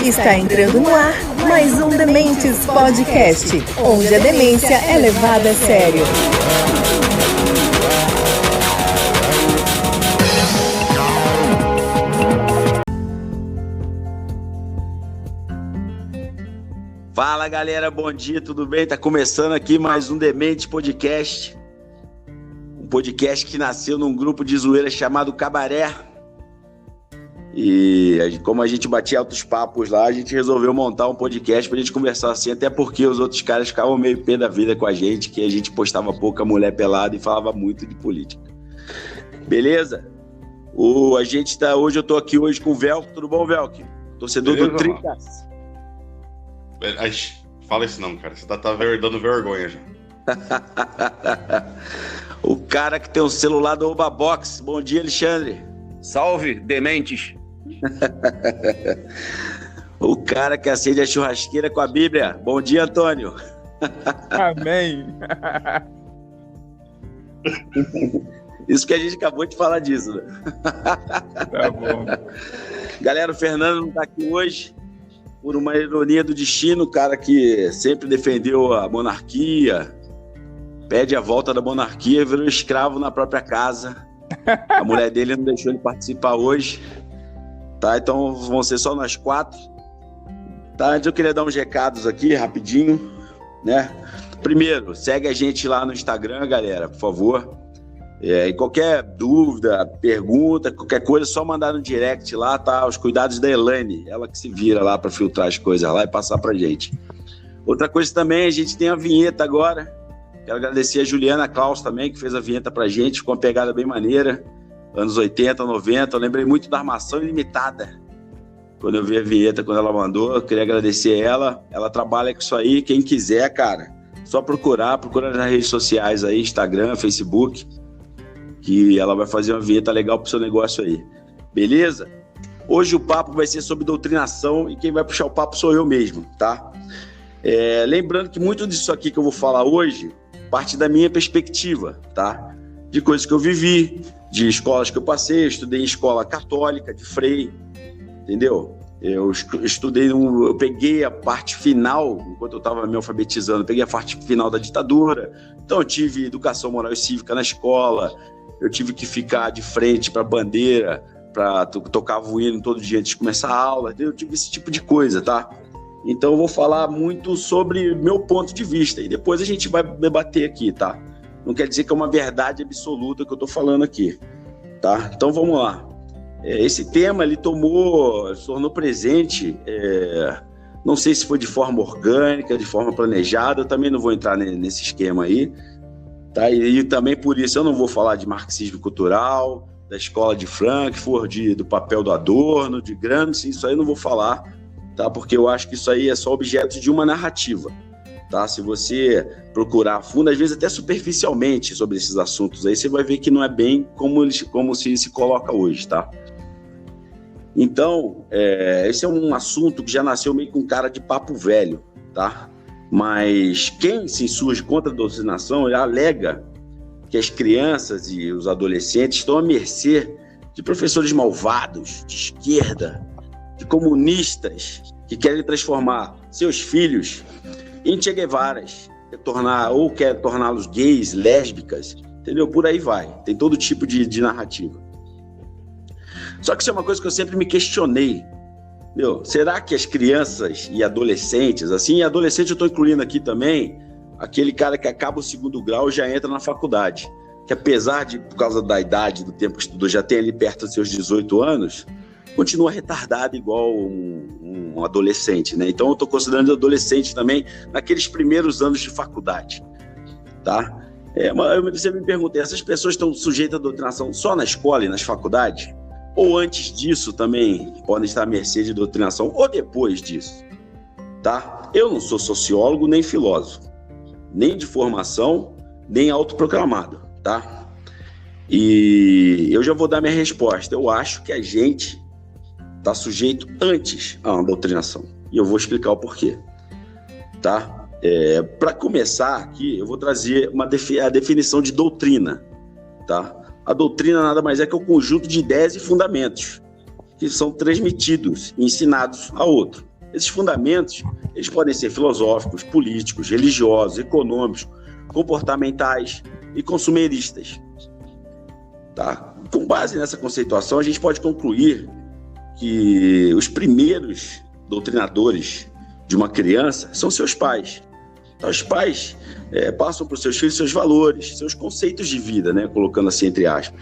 Está entrando no ar mais um Dementes Podcast, onde a demência é levada a sério. Fala galera, bom dia, tudo bem? Tá começando aqui mais um Dementes Podcast. Um podcast que nasceu num grupo de zoeira chamado Cabaré. E como a gente batia altos papos lá, a gente resolveu montar um podcast pra gente conversar assim, até porque os outros caras ficavam meio pé da vida com a gente, que a gente postava pouca mulher pelada e falava muito de política. Beleza? Hoje eu tô aqui hoje com o Velk. Tudo bom, Velk? Torcedor do Tricas. Fala isso não, cara. Você tá dando vergonha já. O cara que tem o celular do Oba Box. Bom dia, Alexandre. Salve, dementes. O cara que acende a churrasqueira com a Bíblia. Bom dia, Antônio. Amém. Isso que a gente acabou de falar disso, né? Tá bom. Galera, o Fernando não tá aqui hoje por uma ironia do destino, o cara que sempre defendeu a monarquia, pede a volta da monarquia e virou escravo na própria casa. A mulher dele não deixou ele participar hoje, tá? Então vão ser só nós quatro, tá? Antes eu queria dar uns recados aqui, rapidinho, né? Primeiro, segue a gente lá no Instagram, galera, por favor. E qualquer dúvida, pergunta, qualquer coisa, é só mandar no direct lá, tá? Os cuidados da Elaine, ela que se vira lá para filtrar as coisas lá e passar pra gente. Outra coisa também, a gente tem a vinheta agora. Quero agradecer a Juliana Klaus também, que fez a vinheta pra gente, com uma pegada bem maneira. Anos 80, 90, eu lembrei muito da Armação Ilimitada. Quando eu vi a vinheta, quando ela mandou, eu queria agradecer ela. Ela trabalha com isso aí, quem quiser, cara, só procura nas redes sociais aí, Instagram, Facebook, que ela vai fazer uma vinheta legal pro seu negócio aí. Beleza? Hoje o papo vai ser sobre doutrinação e quem vai puxar o papo sou eu mesmo, tá? Lembrando que muito disso aqui que eu vou falar hoje parte da minha perspectiva, tá? De coisas que eu vivi, de escolas que eu passei, eu estudei em escola católica, de freio, entendeu? Eu peguei a parte final, enquanto eu estava me alfabetizando, eu peguei a parte final da ditadura, então eu tive educação moral e cívica na escola, eu tive que ficar de frente para a bandeira, para tocar o hino todo dia antes de começar a aula, eu tive esse tipo de coisa, tá? Então eu vou falar muito sobre meu ponto de vista e depois a gente vai debater aqui, tá? Não quer dizer que é uma verdade absoluta que eu tô falando aqui, tá? Então vamos lá. Esse tema, ele se tornou presente, não sei se foi de forma orgânica, de forma planejada, eu também não vou entrar nesse esquema aí, tá? E também por isso eu não vou falar de marxismo cultural, da escola de Frankfurt, do papel do Adorno, de Gramsci, isso aí eu não vou falar, tá? Porque eu acho que isso aí é só objeto de uma narrativa, tá? Se você procurar a fundo, às vezes até superficialmente sobre esses assuntos aí, você vai ver que não é bem como se coloca hoje, tá? Então, esse é um assunto que já nasceu meio com cara de papo velho, tá? Mas quem se insurge contra a doutrinação, ele alega que as crianças e os adolescentes estão à mercê de professores malvados, de esquerda, de comunistas que querem transformar seus filhos em Che Guevaras, quer torná-los gays, lésbicas, entendeu? Por aí vai, tem todo tipo de narrativa. Só que isso é uma coisa que eu sempre me questionei, será que as crianças e adolescentes, assim, adolescente eu estou incluindo aqui também, aquele cara que acaba o 2º grau e já entra na faculdade, que apesar de, por causa da idade, do tempo que estudou, já tem ali perto dos seus 18 anos, continua retardado igual um adolescente, né? Então eu estou considerando adolescente também naqueles primeiros anos de faculdade, tá? Você me pergunta, essas pessoas estão sujeitas à doutrinação só na escola e nas faculdades? Ou antes disso também podem estar à mercê de doutrinação, ou depois disso, tá? Eu não sou sociólogo nem filósofo, nem de formação, nem autoproclamado, tá? E eu já vou dar minha resposta. Eu acho que a gente está sujeito antes a uma doutrinação. E eu vou explicar o porquê, tá? Para começar aqui, eu vou trazer a definição de doutrina, tá? A doutrina nada mais é que o conjunto de ideias e fundamentos que são transmitidos e ensinados a outro, Esses fundamentos, eles podem ser filosóficos, políticos, religiosos, econômicos, comportamentais e consumeristas. Tá? Com base nessa conceituação, a gente pode concluir que os primeiros doutrinadores de uma criança são seus pais. Então, os pais passam para os seus filhos seus valores, seus conceitos de vida, né? Colocando assim entre aspas,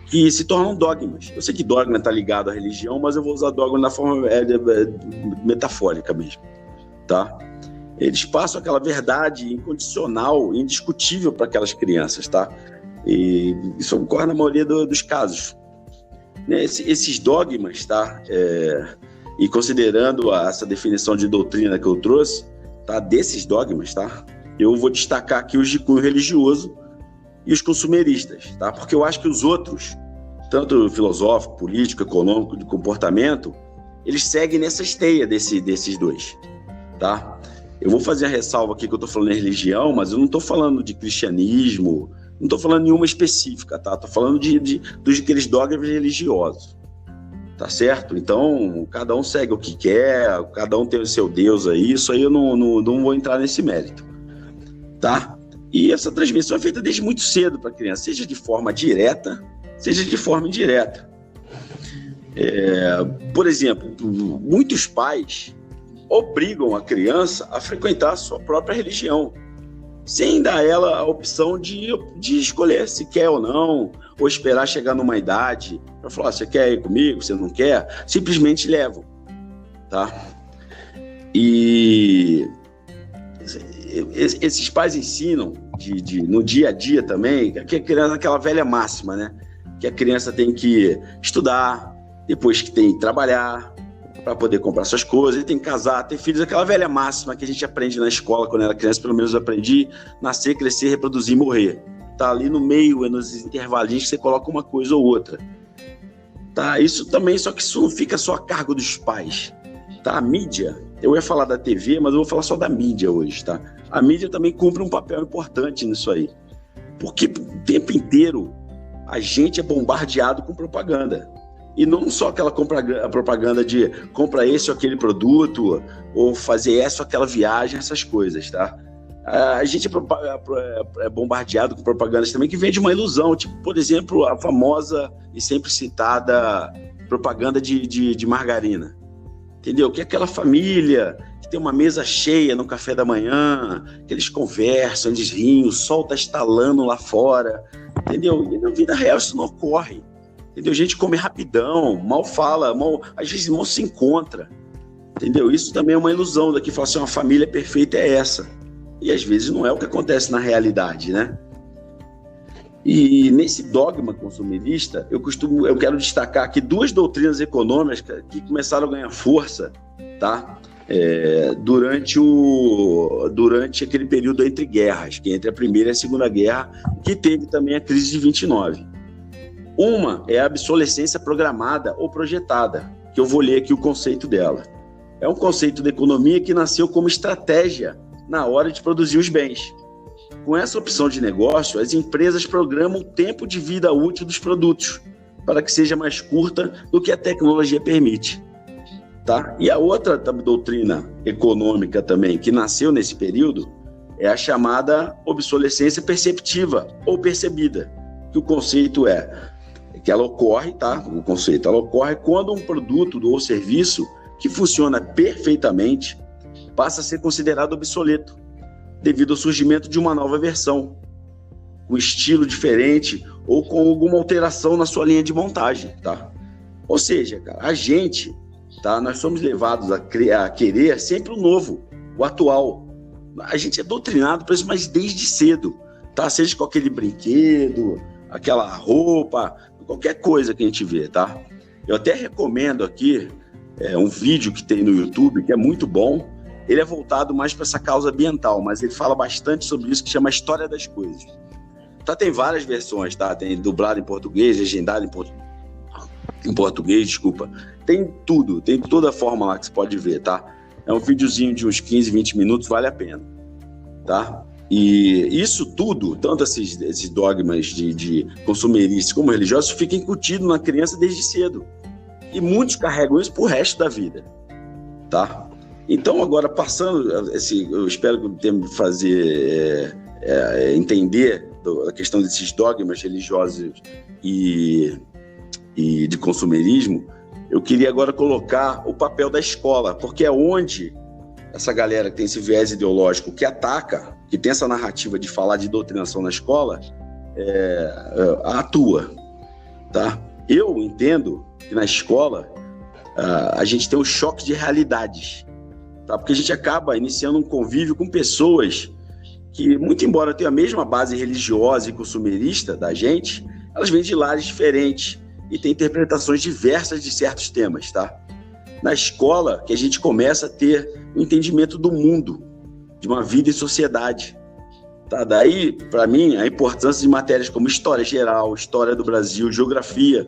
que se tornam dogmas. Eu sei que dogma está ligado à religião, mas eu vou usar dogma da forma metafórica mesmo. Tá? Eles passam aquela verdade incondicional, indiscutível para aquelas crianças. Tá? E isso ocorre na maioria dos casos. Né? Esses dogmas, tá? E considerando essa definição de doutrina que eu trouxe, tá? Desses dogmas, tá? Eu vou destacar aqui os de cunho religioso e os consumeristas, tá? Porque eu acho que os outros, tanto filosófico, político, econômico, de comportamento, eles seguem nessa esteia desses dois, tá? Eu vou fazer a ressalva aqui que eu estou falando em religião, mas eu não estou falando de cristianismo, não estou falando nenhuma específica, tá? Estou falando dos aqueles dogmas religiosos, tá certo? Então, cada um segue o que quer, cada um tem o seu Deus aí, isso aí eu não vou entrar nesse mérito, tá? E essa transmissão é feita desde muito cedo para a criança, seja de forma direta, seja de forma indireta. Por exemplo, muitos pais obrigam a criança a frequentar a sua própria religião, sem dar a ela a opção de escolher se quer ou não, ou esperar chegar numa idade para falar, você quer ir comigo, você não quer? Simplesmente levam, tá? E esses pais ensinam no dia a dia também, que a criança, aquela velha máxima, né? Que a criança tem que estudar, depois que tem que trabalhar para poder comprar suas coisas, tem que casar, ter filhos, aquela velha máxima que a gente aprende na escola quando era criança, pelo menos eu aprendi, nascer, crescer, reproduzir e morrer. Tá ali no meio, nos intervalinhos que você coloca uma coisa ou outra. Tá? Isso também, só que isso não fica só a cargo dos pais. Tá? A mídia, eu ia falar da TV, mas eu vou falar só da mídia hoje, tá? A mídia também cumpre um papel importante nisso aí. Porque o tempo inteiro a gente é bombardeado com propaganda. E não só aquela propaganda de compra esse ou aquele produto, ou fazer essa ou aquela viagem, essas coisas, tá? A gente é bombardeado com propagandas também que vende uma ilusão, tipo, por exemplo, a famosa e sempre citada propaganda de margarina. Entendeu? Que é aquela família que tem uma mesa cheia no café da manhã, que eles conversam, eles riem, o sol tá estalando lá fora, entendeu? E na vida real isso não ocorre. Entendeu? A gente come rapidão, mal fala, às vezes mal se encontra. Entendeu? Isso também é uma ilusão daqui, falar assim, uma família perfeita é essa. E às vezes não é o que acontece na realidade, né? E nesse dogma consumerista, eu quero destacar aqui duas doutrinas econômicas que começaram a ganhar força, tá? Durante aquele período entre guerras, que é entre a Primeira e a Segunda Guerra, que teve também a crise de 29. Uma é a obsolescência programada ou projetada, que eu vou ler aqui o conceito dela. É um conceito da economia que nasceu como estratégia na hora de produzir os bens. Com essa opção de negócio, as empresas programam o tempo de vida útil dos produtos para que seja mais curta do que a tecnologia permite. Tá? E a outra doutrina econômica também que nasceu nesse período é a chamada obsolescência perceptiva ou percebida, que o conceito que ela ocorre, tá? O conceito, ela ocorre quando um produto ou serviço que funciona perfeitamente passa a ser considerado obsoleto, devido ao surgimento de uma nova versão, com estilo diferente ou com alguma alteração na sua linha de montagem, tá? Ou seja, cara, a gente, tá? Nós somos levados a querer sempre o novo, o atual. A gente é doutrinado para isso, mas desde cedo, tá? Seja com aquele brinquedo, aquela roupa, qualquer coisa que a gente vê, tá? Eu até recomendo aqui um vídeo que tem no YouTube, que é muito bom. Ele é voltado mais para essa causa ambiental, mas ele fala bastante sobre isso, que chama História das Coisas. Tá, tem várias versões, tá? Tem dublado em português, legendado em português, desculpa. Tem tudo, tem toda a forma lá que você pode ver, tá? É um videozinho de uns 15, 20 minutos, vale a pena, tá? E isso tudo, tanto esses dogmas de consumeristas como religiosos, fica incutido na criança desde cedo. E muitos carregam isso pro resto da vida, tá? Então, agora, passando, eu espero que eu tenha me fazer entender a questão desses dogmas religiosos e de consumerismo, eu queria agora colocar o papel da escola, porque é onde essa galera que tem esse viés ideológico, que ataca, que tem essa narrativa de falar de doutrinação na escola, atua, tá? Eu entendo que na escola a gente tem um choque de realidades, tá? Porque a gente acaba iniciando um convívio com pessoas que, muito embora tenham a mesma base religiosa e consumerista da gente, elas vêm de lares diferentes e têm interpretações diversas de certos temas, tá? Na escola que a gente começa a ter um entendimento do mundo, de uma vida em sociedade, tá? Daí, para mim, a importância de matérias como história geral, história do Brasil, geografia.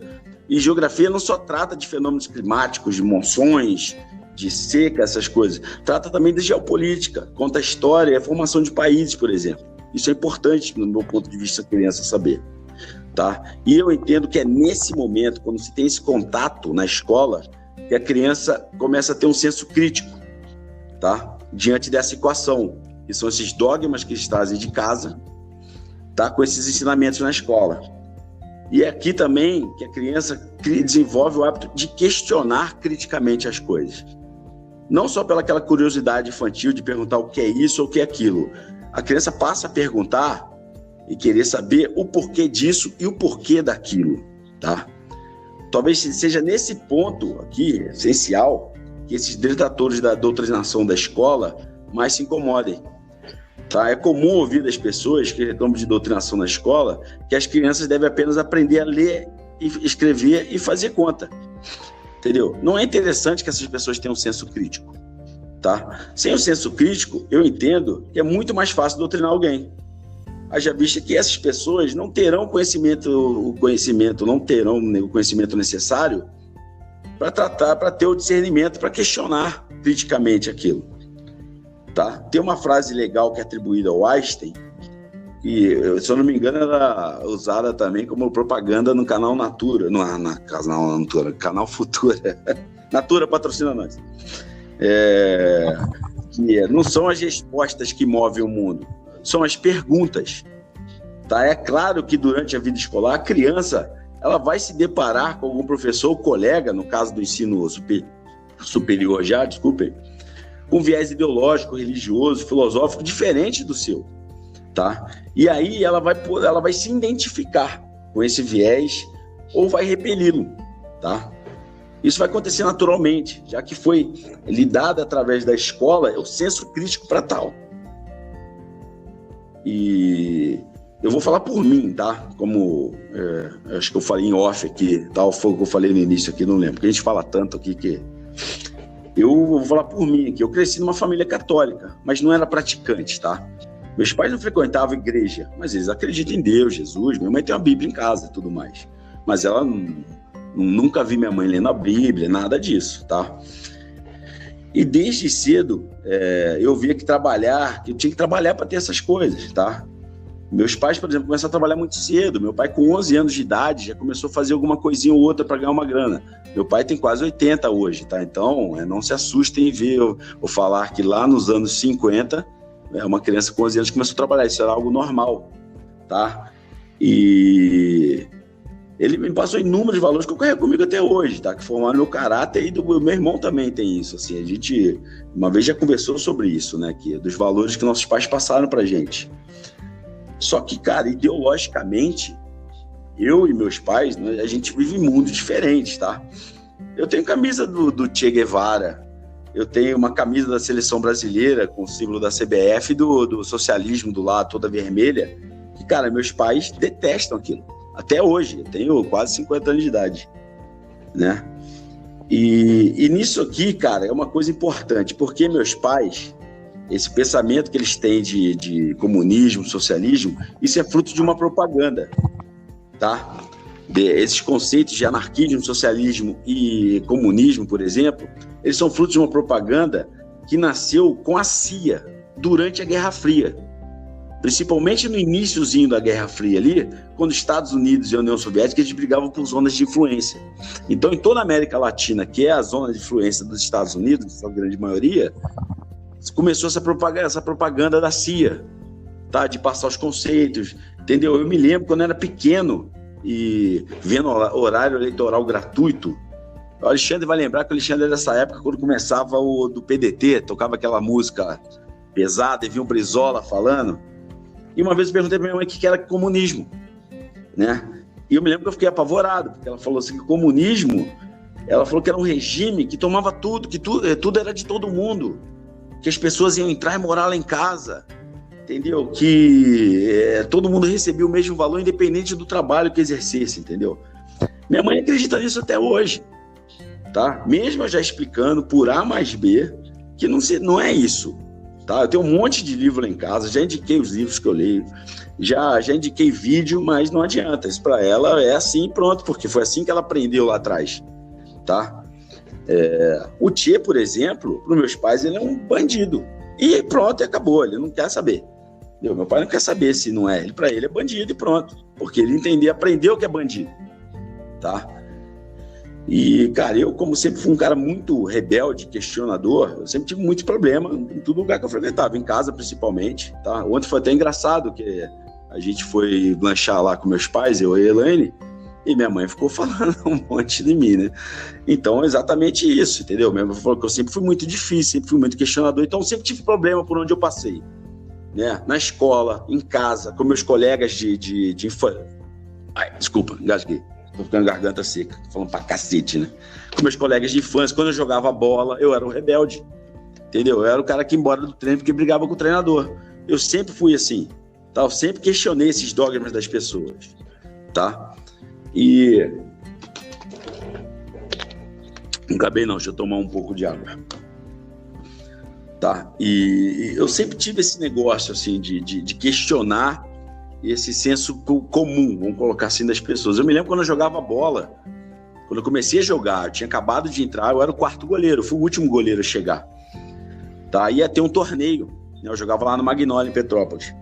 E geografia não só trata de fenômenos climáticos, de monções, de seca, essas coisas. Trata também de geopolítica, conta a história e a formação de países, por exemplo. Isso é importante, no meu ponto de vista, a criança saber. Tá? E eu entendo que é nesse momento, quando se tem esse contato na escola, que a criança começa a ter um senso crítico, tá? Diante dessa equação, que são esses dogmas que eles trazem de casa, tá? Com esses ensinamentos na escola. E é aqui também que a criança desenvolve o hábito de questionar criticamente as coisas. Não só pelaquela curiosidade infantil de perguntar o que é isso ou o que é aquilo. A criança passa a perguntar e querer saber o porquê disso e o porquê daquilo, tá? Talvez seja nesse ponto aqui, essencial, que esses detratores da doutrinação da escola mais se incomodem. Tá? É comum ouvir das pessoas que reclamam de doutrinação na escola que as crianças devem apenas aprender a ler, escrever e fazer conta. Entendeu? Não é interessante que essas pessoas tenham um senso crítico. Tá? Sem o senso crítico, eu entendo que é muito mais fácil doutrinar alguém. Haja vista que essas pessoas não terão o conhecimento necessário para ter o discernimento, para questionar criticamente aquilo. Tá? Tem uma frase legal que é atribuída ao Einstein, que, se eu não me engano, era usada também como propaganda no canal Natura, canal Futura. Natura patrocina nós. Que não são as respostas que movem o mundo, são as perguntas. Tá? É claro que durante a vida escolar, a criança ela vai se deparar com algum professor ou colega, no caso do ensino superior já, desculpem, com viés ideológico, religioso, filosófico diferente do seu. Tá? E aí ela vai se identificar com esse viés ou vai repeli-lo. Tá? Isso vai acontecer naturalmente, já que foi lidado através da escola o senso crítico para tal. E eu vou falar por mim, tá? Como acho que eu falei em off aqui, tal, foi o que eu falei no início aqui, não lembro, porque a gente fala tanto aqui que... Eu vou falar por mim aqui, eu cresci numa família católica, mas não era praticante, tá? Meus pais não frequentavam igreja, mas eles acreditam em Deus, Jesus, minha mãe tem uma Bíblia em casa e tudo mais. Mas ela nunca vi minha mãe lendo a Bíblia, nada disso, tá? E desde cedo eu via que eu tinha que trabalhar para ter essas coisas, tá? Meus pais, por exemplo, começaram a trabalhar muito cedo. Meu pai, com 11 anos de idade, já começou a fazer alguma coisinha ou outra para ganhar uma grana. Meu pai tem quase 80 hoje, tá? Então, não se assustem em ver eu falar que lá nos anos 50, uma criança com 11 anos começou a trabalhar. Isso era algo normal, tá? E ele me passou inúmeros valores que eu carrego comigo até hoje, tá? Que formaram meu caráter, e do meu irmão também tem isso, assim. A gente, uma vez já conversou sobre isso, né? Dos valores que nossos pais passaram pra gente. Só que, cara, ideologicamente, eu e meus pais, né, a gente vive em mundos diferentes, tá? Eu tenho camisa do Che Guevara, eu tenho uma camisa da seleção brasileira com o símbolo da CBF, do socialismo do lado, toda vermelha, que, cara, meus pais detestam aquilo. Até hoje, eu tenho quase 50 anos de idade, né? E nisso aqui, cara, é uma coisa importante, porque meus pais... Esse pensamento que eles têm de comunismo, socialismo, isso é fruto de uma propaganda, tá? Esses conceitos de anarquismo, socialismo e comunismo, por exemplo, eles são fruto de uma propaganda que nasceu com a CIA durante a Guerra Fria. principalmente no iniciozinho da Guerra Fria ali, quando os Estados Unidos e a União Soviética eles brigavam por zonas de influência. Então, em toda a América Latina, que é a zona de influência dos Estados Unidos, a grande maioria, começou essa propaganda da CIA, tá? De passar os conceitos, entendeu? Eu me lembro quando eu era pequeno e vendo horário eleitoral gratuito. O Alexandre vai lembrar que o Alexandre era dessa época quando começava o do PDT, tocava aquela música pesada e vinha o Brizola falando. E uma vez eu perguntei pra minha mãe o que era comunismo, né? E eu me lembro que eu fiquei apavorado, porque ela falou assim que o comunismo, ela falou que era um regime que tomava tudo, que tudo era de todo mundo, que as pessoas iam entrar e morar lá em casa, entendeu? Que todo mundo recebia o mesmo valor independente do trabalho que exercesse, entendeu? Minha mãe acredita nisso até hoje, tá? Mesmo eu já explicando por A mais B que não é isso. Tá? Eu tenho um monte de livro lá em casa, já indiquei os livros que eu leio, já indiquei vídeo, mas não adianta. Isso para ela é assim pronto, porque foi assim que ela aprendeu lá atrás. Tá? O Tchê, por exemplo, para os meus pais, ele é um bandido. E pronto, e acabou, ele não quer saber. Meu pai não quer saber se não é. Para ele é bandido e pronto. Porque ele aprendeu que é bandido. Tá? E, cara, eu, como sempre fui um cara muito rebelde, questionador, eu sempre tive muito problema em todo lugar que eu frequentava, em casa principalmente, tá? Ontem foi até engraçado que a gente foi lanchar lá com meus pais, eu e a Elaine, e minha mãe ficou falando um monte de mim, né? Então, exatamente isso, entendeu? Minha mãe falou que eu sempre fui muito difícil, sempre fui muito questionador, então sempre tive problema por onde eu passei, né? Na escola, em casa, com meus colegas de infância. Ai, desculpa, engasguei. Tô ficando garganta seca, tô falando pra cacete, né? Com meus colegas de infância, quando eu jogava bola, eu era um rebelde, entendeu? Eu era o cara que ia embora do treino porque brigava com o treinador. Eu sempre fui assim, tá? Eu sempre questionei esses dogmas das pessoas, tá? E... não acabei não, deixa eu tomar um pouco de água. Tá? E eu sempre tive esse negócio, assim, de questionar esse senso comum, vamos colocar assim, das pessoas. Eu me lembro quando eu jogava bola, quando eu comecei a jogar, eu tinha acabado de entrar, eu era o quarto goleiro, fui o último goleiro a chegar. Tá? Ia ter um torneio, né? Eu jogava lá no Magnólia, em Petrópolis.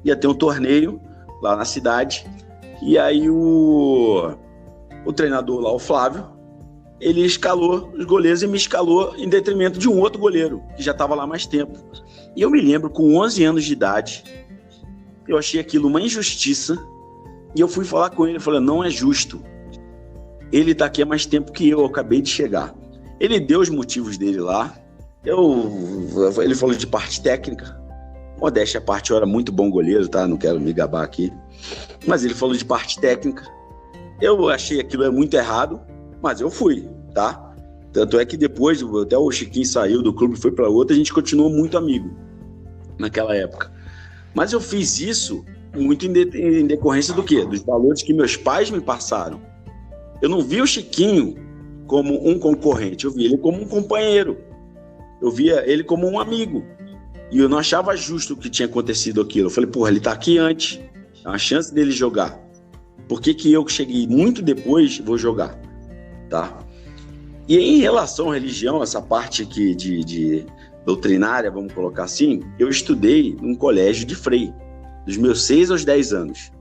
Ia ter um torneio lá na cidade, e aí o treinador lá, o Flávio, ele escalou os goleiros e me escalou em detrimento de um outro goleiro, que já estava lá há mais tempo. E eu me lembro, com 11 anos de idade, eu achei aquilo uma injustiça e eu fui falar com ele, falei, não é justo. Ele está aqui há mais tempo que eu acabei de chegar. Ele deu os motivos dele lá, ele falou de parte técnica, modéstia à parte, eu era muito bom goleiro, tá? Não quero me gabar aqui, mas ele falou de parte técnica, eu achei aquilo muito errado, mas eu fui, tá? Tanto é que depois, até o Chiquinho saiu do clube e foi para outro, a gente continuou muito amigo naquela época. Mas eu fiz isso muito em decorrência do quê? Dos valores que meus pais me passaram. Eu não vi o Chiquinho como um concorrente, eu vi ele como um companheiro. Eu via ele como um amigo. E eu não achava justo o que tinha acontecido aquilo. Eu falei, porra, ele tá aqui antes. É uma chance dele jogar. Por que eu que cheguei muito depois vou jogar? Tá? E em relação à religião, essa parte aqui de doutrinária, vamos colocar assim, eu estudei num colégio de freio, dos meus 6 aos 10 anos,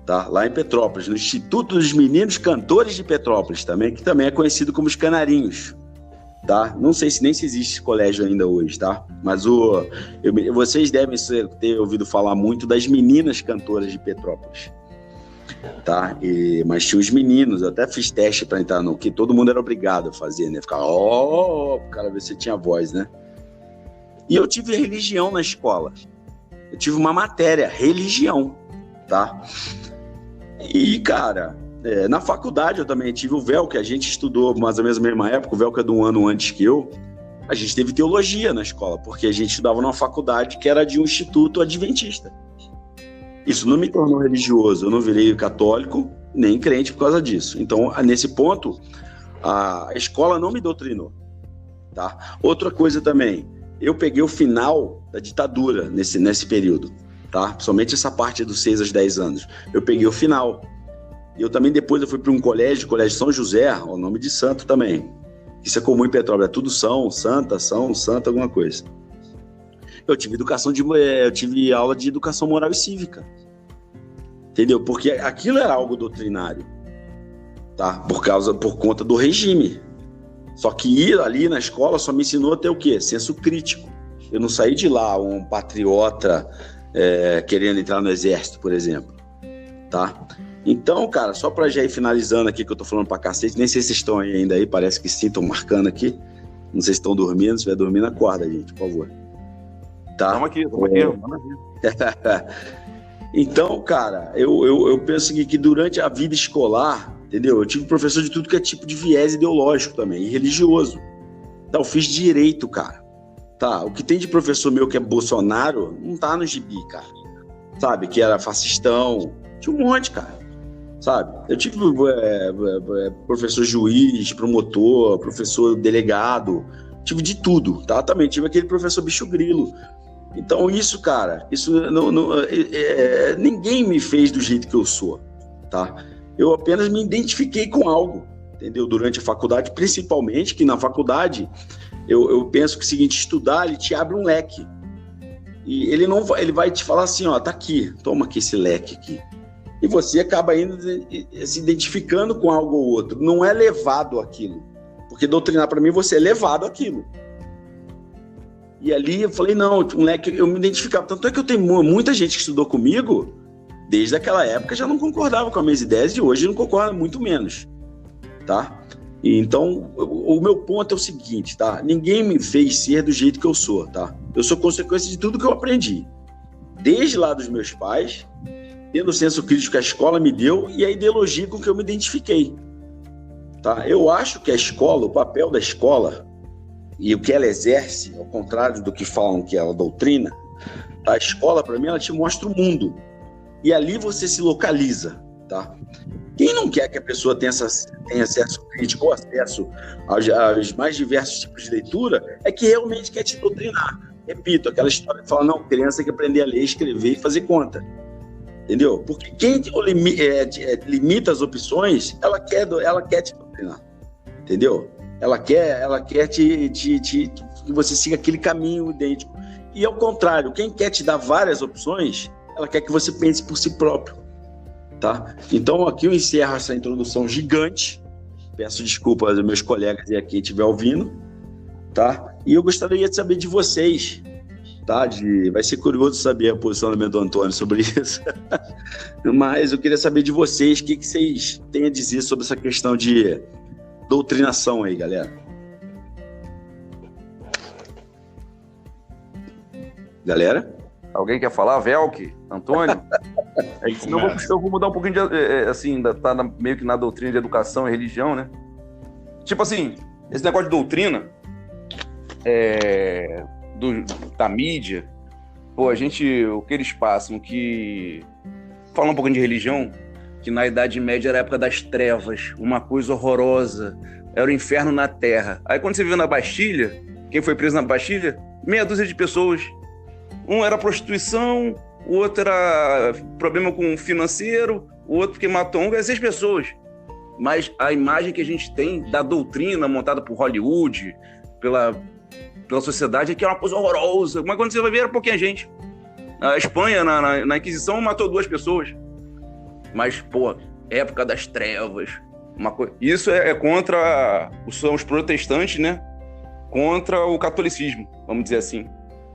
tá? Lá em Petrópolis, no Instituto dos Meninos Cantores de Petrópolis, também, que também é conhecido como os Canarinhos, tá? Não sei se existe esse colégio ainda hoje, tá? Mas vocês devem ter ouvido falar muito das Meninas Cantoras de Petrópolis, tá? Mas tinha os meninos, eu até fiz teste para entrar no que todo mundo era obrigado a fazer, né? Ficava, o cara ver se tinha voz, né? E eu tive religião na escola. Eu tive uma matéria, religião, tá? E, cara, na faculdade eu também tive o véu, que a gente estudou mais ou menos na mesma época, o véu que é de um ano antes que eu. A gente teve teologia na escola, porque a gente estudava numa faculdade que era de um instituto adventista. Isso não me tornou religioso, eu não virei católico, nem crente por causa disso. Então, nesse ponto, a escola não me doutrinou, tá? Outra coisa também, eu peguei o final da ditadura nesse período, tá? Somente essa parte dos 6 aos 10 anos. Eu peguei o final. Eu também depois eu fui para um colégio São José, o nome de santo também. Isso é comum em Petrópolis, é tudo Santa, alguma coisa. Eu tive aula de educação moral e cívica. Entendeu? Porque aquilo era algo doutrinário, tá? Por conta do regime. Só que ir ali na escola só me ensinou a ter o quê? Senso crítico. Eu não saí de lá um patriota querendo entrar no exército, por exemplo, tá? Então, cara, só pra já ir finalizando aqui, que eu tô falando pra cacete, nem sei se vocês estão ainda aí, parece que sim, estão marcando aqui. Não sei se estão dormindo, se estiver dormindo, acorda, gente, por favor. Tá? Estamos aqui. Então, cara, eu penso que durante a vida escolar, entendeu? Eu tive professor de tudo que é tipo de viés ideológico também, e religioso. Tá, eu fiz direito, cara. Tá, o que tem de professor meu que é Bolsonaro, não tá no gibi, cara. Sabe, que era fascistão, tinha um monte, cara. Sabe? Eu tive professor juiz, promotor, professor delegado, tive de tudo, tá? Também tive aquele professor bicho grilo. Então isso, cara, ninguém me fez do jeito que eu sou, tá? Eu apenas me identifiquei com algo, entendeu? Durante a faculdade, principalmente, que na faculdade eu penso que é o seguinte, estudar, ele te abre um leque. E ele vai te falar assim, ó, tá aqui, toma aqui esse leque aqui. E você acaba indo se identificando com algo ou outro. Não é levado àquilo. Porque doutrinar para mim, você é levado àquilo. E ali eu falei, não, moleque, eu me identificava. Tanto é que eu tenho muita gente que estudou comigo, desde aquela época já não concordava com as minhas ideias e hoje não concorda muito menos. Tá? E então, o meu ponto é o seguinte, tá? Ninguém me fez ser do jeito que eu sou, tá? Eu sou consequência de tudo que eu aprendi. Desde lá dos meus pais, tendo o senso crítico que a escola me deu e a ideologia com que eu me identifiquei. Tá? Eu acho que a escola, o papel da escola e o que ela exerce, ao contrário do que falam que é a doutrina, a escola, para mim, ela te mostra o mundo. E ali você se localiza. Tá? Quem não quer que a pessoa tenha acesso crítico ou acesso aos mais diversos tipos de leitura é que realmente quer te doutrinar. Repito, aquela história que fala, não, criança tem que aprender a ler, escrever e fazer conta. Entendeu? Porque quem limita as opções, ela quer te doutrinar. Entendeu? Ela quer que você siga aquele caminho idêntico. E ao contrário, quem quer te dar várias opções, ela quer que você pense por si próprio. Tá? Então aqui eu encerro essa introdução gigante. Peço desculpas aos meus colegas e a quem estiver ouvindo. Tá? E eu gostaria de saber de vocês. Tá? Vai ser curioso saber a posicionamento do Antônio sobre isso. Mas eu queria saber de vocês, o que vocês têm a dizer sobre essa questão de doutrinação aí, galera. Galera? Alguém quer falar? Velk? Antônio? Senão eu vou mudar um pouquinho assim, tá meio que na doutrina de educação e religião, né? Tipo assim, esse negócio de doutrina da mídia, pô, o que eles passam, que... Falar um pouquinho de religião, que na Idade Média era a época das trevas, uma coisa horrorosa, era o inferno na terra. Aí quando você vive na Bastilha, quem foi preso na Bastilha? Meia dúzia de pessoas. Um era prostituição, o outro era problema com financeiro, o outro porque matou era 6 pessoas. Mas a imagem que a gente tem da doutrina montada por Hollywood, pela sociedade, é que é uma coisa horrorosa. Mas quando você vai ver, era pouquinha gente. A Espanha, na Inquisição, matou 2 pessoas. Mas, pô, época das trevas. Isso é contra os protestantes, né? Contra o catolicismo, vamos dizer assim.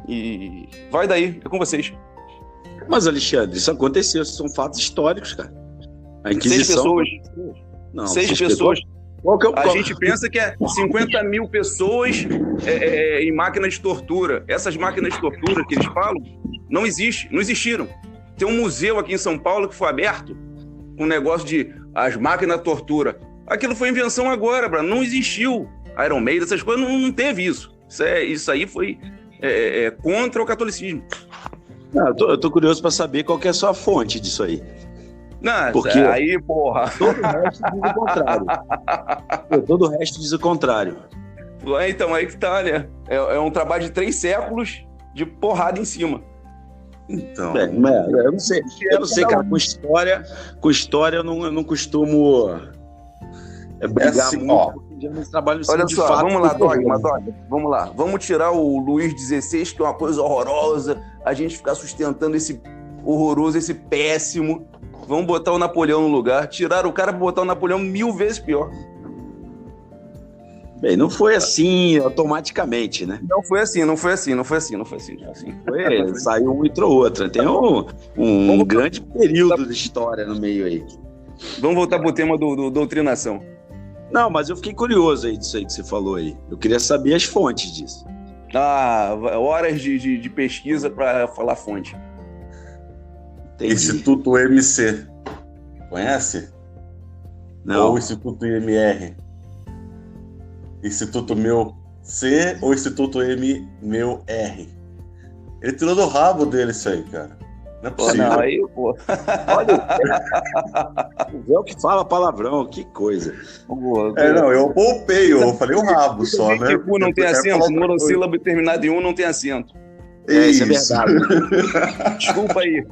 E vai daí, é com vocês. Mas, Alexandre, isso aconteceu, são fatos históricos, cara. A Inquisição... 6 pessoas. Não, 6 pessoas. Qual que é o... A gente pensa que é 50 mil pessoas em máquinas de tortura. Essas máquinas de tortura que eles falam, não existiram. Tem um museu aqui em São Paulo que foi aberto com um negócio de as máquinas de tortura. Aquilo foi invenção agora, não existiu. Iron Maiden, essas coisas, não teve isso. Isso aí foi contra o catolicismo. Eu tô curioso para saber qual que é a sua fonte disso aí. Não, porque aí, porra. Todo o resto diz o contrário. Todo o resto diz o contrário. Então, aí que tá, né? É um trabalho de 3 séculos de porrada em cima. Então, eu não sei, cara. Com história eu não costumo É brigar assim, muito, ó. porque já não trabalham Olha de só, fato. vamos lá, Dogma, vamos lá. Vamos tirar o Luís XVI, que é uma coisa horrorosa, a gente ficar sustentando esse horroroso, esse péssimo. Vamos botar o Napoleão no lugar. Tiraram o cara pra botar o Napoleão 1000 vezes pior. Bem, não foi assim automaticamente, né? Não foi assim. Saiu um, entrou outro. Tem um grande período de história no meio aí. Vamos voltar pro tema do doutrinação. Não, mas eu fiquei curioso aí disso aí que você falou aí. Eu queria saber as fontes disso. Horas de pesquisa para falar fonte. Entendi. Instituto MC. Conhece? Não. Ou Instituto IMR? Instituto Meu C ou Instituto M Meu R? Ele tirou do rabo dele isso aí, cara. Não é possível. Não, aí, pô. Olha, é o que fala palavrão, que coisa. Não, eu poupei, eu falei o rabo só, né? Que cu não tem acento, monossílabo terminado em um não tem acento. Isso é verdade. Desculpa aí.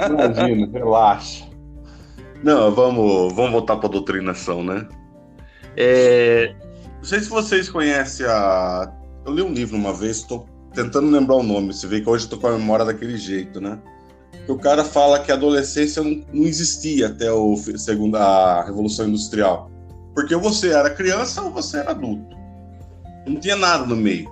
Imagina, relaxa. Não, vamos voltar para a doutrinação, né? Não sei se vocês conhecem eu li um livro uma vez, estou tentando lembrar o nome, você vê que hoje eu estou com a memória daquele jeito, né? Que o cara fala que a adolescência não existia até a Revolução Industrial. Porque ou você era criança ou você era adulto. Não tinha nada no meio.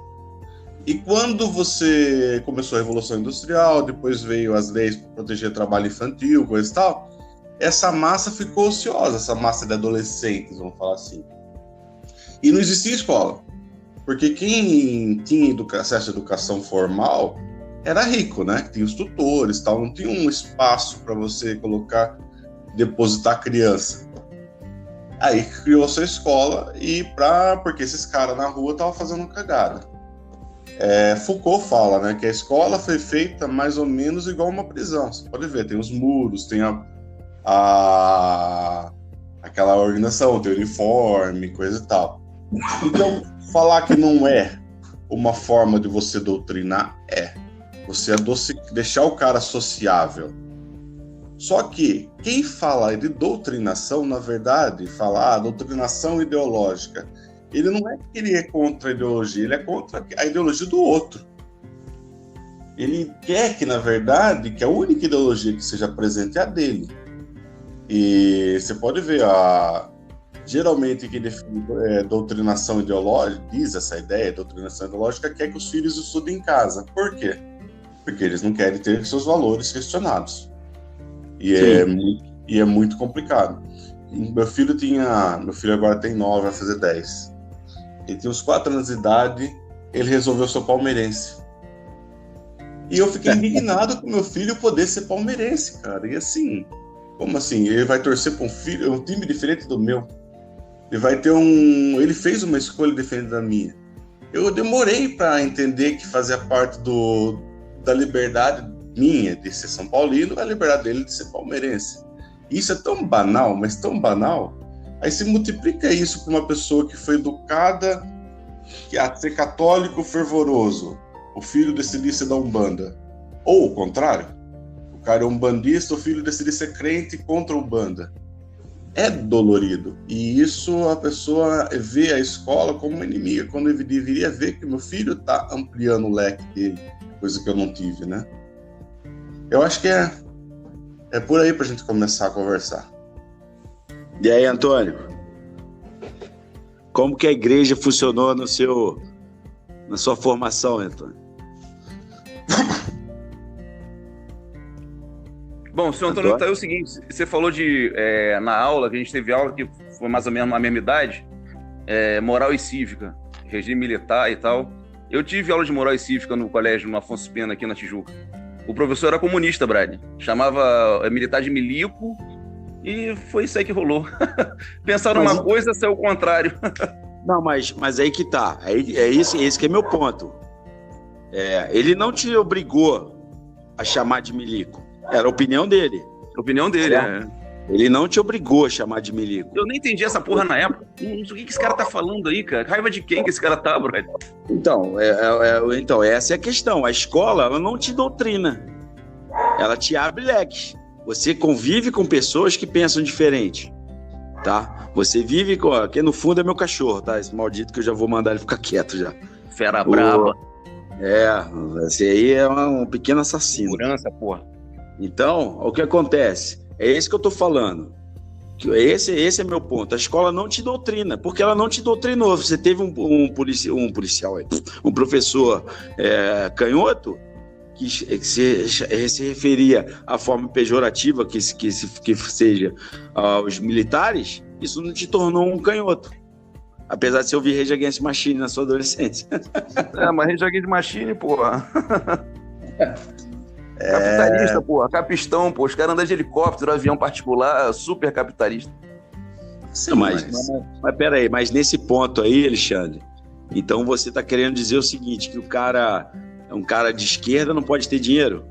E quando você começou a Revolução Industrial, depois veio as leis para proteger trabalho infantil, coisa e tal, essa massa ficou ociosa, essa massa de adolescentes, vamos falar assim. E não existia escola, porque quem tinha acesso à educação formal era rico, né? Tinha os tutores, tal, não tinha um espaço para você depositar criança. Aí criou sua escola porque esses caras na rua estavam fazendo cagada. Foucault fala, né, que a escola foi feita mais ou menos igual uma prisão. Você pode ver, tem os muros, tem aquela organização, tem o uniforme, coisa e tal. Então, falar que não é uma forma de você doutrinar, você deixar o cara sociável. Só que quem fala de doutrinação, na verdade, fala doutrinação ideológica, ele não é que ele é contra a ideologia, ele é contra a ideologia do outro. Ele quer que, na verdade, que a única ideologia que seja presente é a dele. E você pode ver, geralmente quem define doutrinação ideológica, diz essa ideia, doutrinação ideológica, quer que os filhos estudem em casa. Por quê? Porque eles não querem ter seus valores questionados. E é muito complicado. Meu filho agora tem 9, vai fazer 10. Ele tinha uns 4 anos de idade, ele resolveu ser palmeirense. E eu fiquei indignado com meu filho poder ser palmeirense, cara. E assim, como assim? Ele vai torcer para um time diferente do meu. Ele fez uma escolha diferente da minha. Eu demorei para entender que fazia parte da liberdade minha de ser São Paulino, a liberdade dele de ser palmeirense. Isso é tão banal, mas tão banal. Aí se multiplica isso para uma pessoa que foi educada a ser católico fervoroso, o filho decidir ser da Umbanda. Ou o contrário, o cara é umbandista, o filho decidir ser crente contra a Umbanda. É dolorido. E isso a pessoa vê a escola como uma inimiga, quando ele deveria ver que meu filho está ampliando o leque dele, coisa que eu não tive, né? Eu acho que é por aí pra gente começar a conversar. E aí, Antônio? Como que a igreja funcionou na sua formação, Antônio? Bom, senhor Antônio, tá aí o seguinte, você falou na aula, que a gente teve aula, que foi mais ou menos na mesma idade, moral e cívica, regime militar e tal. Eu tive aula de moral e cívica no colégio, no Afonso Pena, aqui na Tijuca. O professor era comunista, Brad. Chamava militar de milico e foi isso aí que rolou. Pensaram uma coisa, saiu o contrário. Não, mas aí que tá. Esse que é meu ponto. Ele não te obrigou a chamar de milico. Era a opinião dele. Opinião dele, Ele não te obrigou a chamar de milico. Eu nem entendi essa porra na época. Não sei o que esse cara tá falando aí, cara. Raiva de quem que esse cara tá, Brad? Então, essa é a questão. A escola, ela não te doutrina. Ela te abre leques. Você convive com pessoas que pensam diferente. tá? Você vive com... Aqui no fundo é meu cachorro, tá? Esse maldito que eu já vou mandar ele ficar quieto já. Fera braba. Esse aí é um pequeno assassino. Segurança, porra. Então, o que acontece? É isso que eu tô falando. Esse é meu ponto. A escola não te doutrina, porque ela não te doutrinou. Você teve um policial aí, um professor canhoto, que se referia à forma pejorativa que seja aos militares, isso não te tornou um canhoto. Apesar de você ouvir Rage Against the Machine na sua adolescência. Mas Rage Against the Machine, porra. Capitalista, porra. Capistão, pô. Os caras andam de helicóptero, avião particular, super capitalista. Sim, mas peraí, mas nesse ponto aí, Alexandre, então você tá querendo dizer o seguinte, que um cara de esquerda não pode ter dinheiro?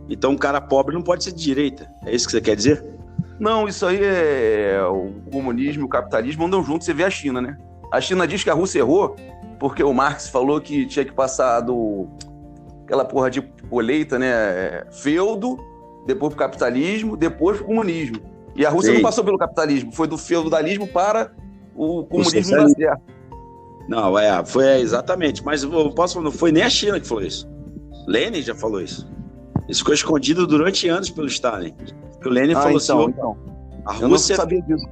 Então um cara pobre não pode ser de direita? É isso que você quer dizer? Não, isso aí o comunismo e o capitalismo andam juntos. Você vê a China, né? A China diz que a Rússia errou porque o Marx falou que tinha que passar aquela porra de colheita, né? Feudo, depois pro capitalismo, depois pro comunismo. E a Rússia não passou pelo capitalismo, foi do feudalismo para o comunismo dar certo. Não, foi exatamente. Mas eu posso falar, não foi nem a China que falou isso. Lenin já falou isso. Isso ficou escondido durante anos pelo Stalin. O Lenin falou então, a Rússia... Eu não sabia disso.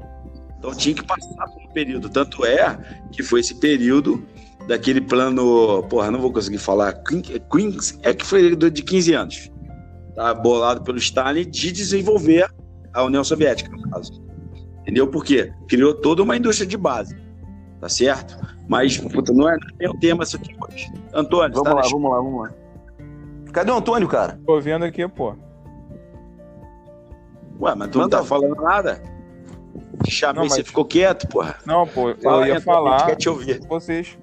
Então tinha que passar por um período. Tanto que foi esse período daquele plano... Porra, não vou conseguir falar. Que foi de 15 anos. Tá bolado pelo Stalin de desenvolver a União Soviética, no caso. Entendeu por quê? Criou toda uma indústria de base. Tá certo? Mas, puta, não é o tema isso aqui hoje. Antônio, vamos lá. Cadê o Antônio, cara? Tô vendo aqui, pô. Ué, mas tu não tá falando nada? Te chamei, você ficou quieto, porra. Não, pô, Fala, eu ia falar. A gente quer te ouvir. Vocês.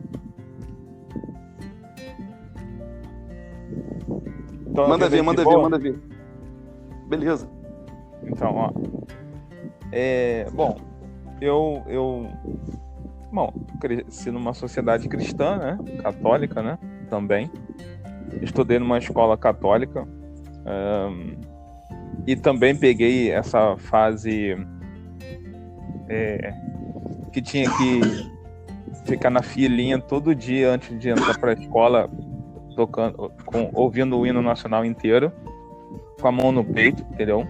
Manda ver. Beleza. Então, ó. Bom, eu cresci numa sociedade cristã, né? Católica, né? Também. Estudei numa escola católica. E também peguei essa fase que tinha que ficar na filinha todo dia antes de entrar para a escola, ouvindo o hino nacional inteiro, com a mão no peito, entendeu?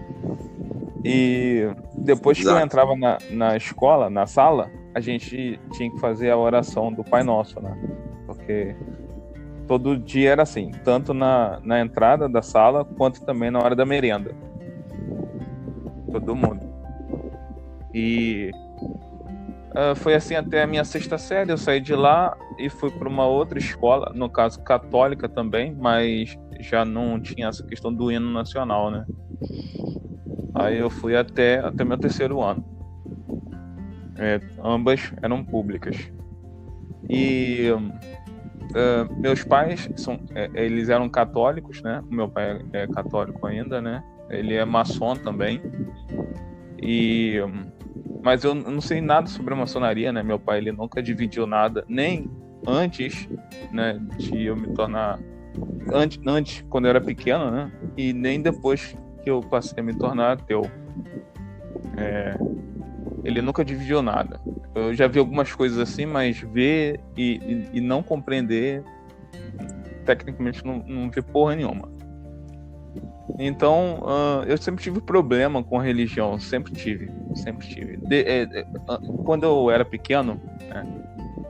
E depois que eu entrava na escola, na sala, a gente tinha que fazer a oração do Pai Nosso, né? Porque todo dia era assim, tanto na entrada da sala, quanto também na hora da merenda. Todo mundo. E foi assim até a minha 6ª série. Eu saí de lá e fui para uma outra escola, no caso católica também, mas já não tinha essa questão do hino nacional, né? Aí eu fui até meu 3º ano. Ambas eram públicas. E meus pais eles eram católicos, né? O meu pai é católico ainda, né? Ele é maçom também. Mas eu não sei nada sobre a maçonaria, né? Meu pai, ele nunca dividiu nada, nem antes, né, de eu me tornar... Antes, quando eu era pequeno, né? E nem depois que eu passei a me tornar ateu. Ele nunca dividiu nada. Eu já vi algumas coisas assim, mas ver e não compreender, tecnicamente não vi porra nenhuma. Então, eu sempre tive problema com religião, sempre tive. Quando eu era pequeno, né,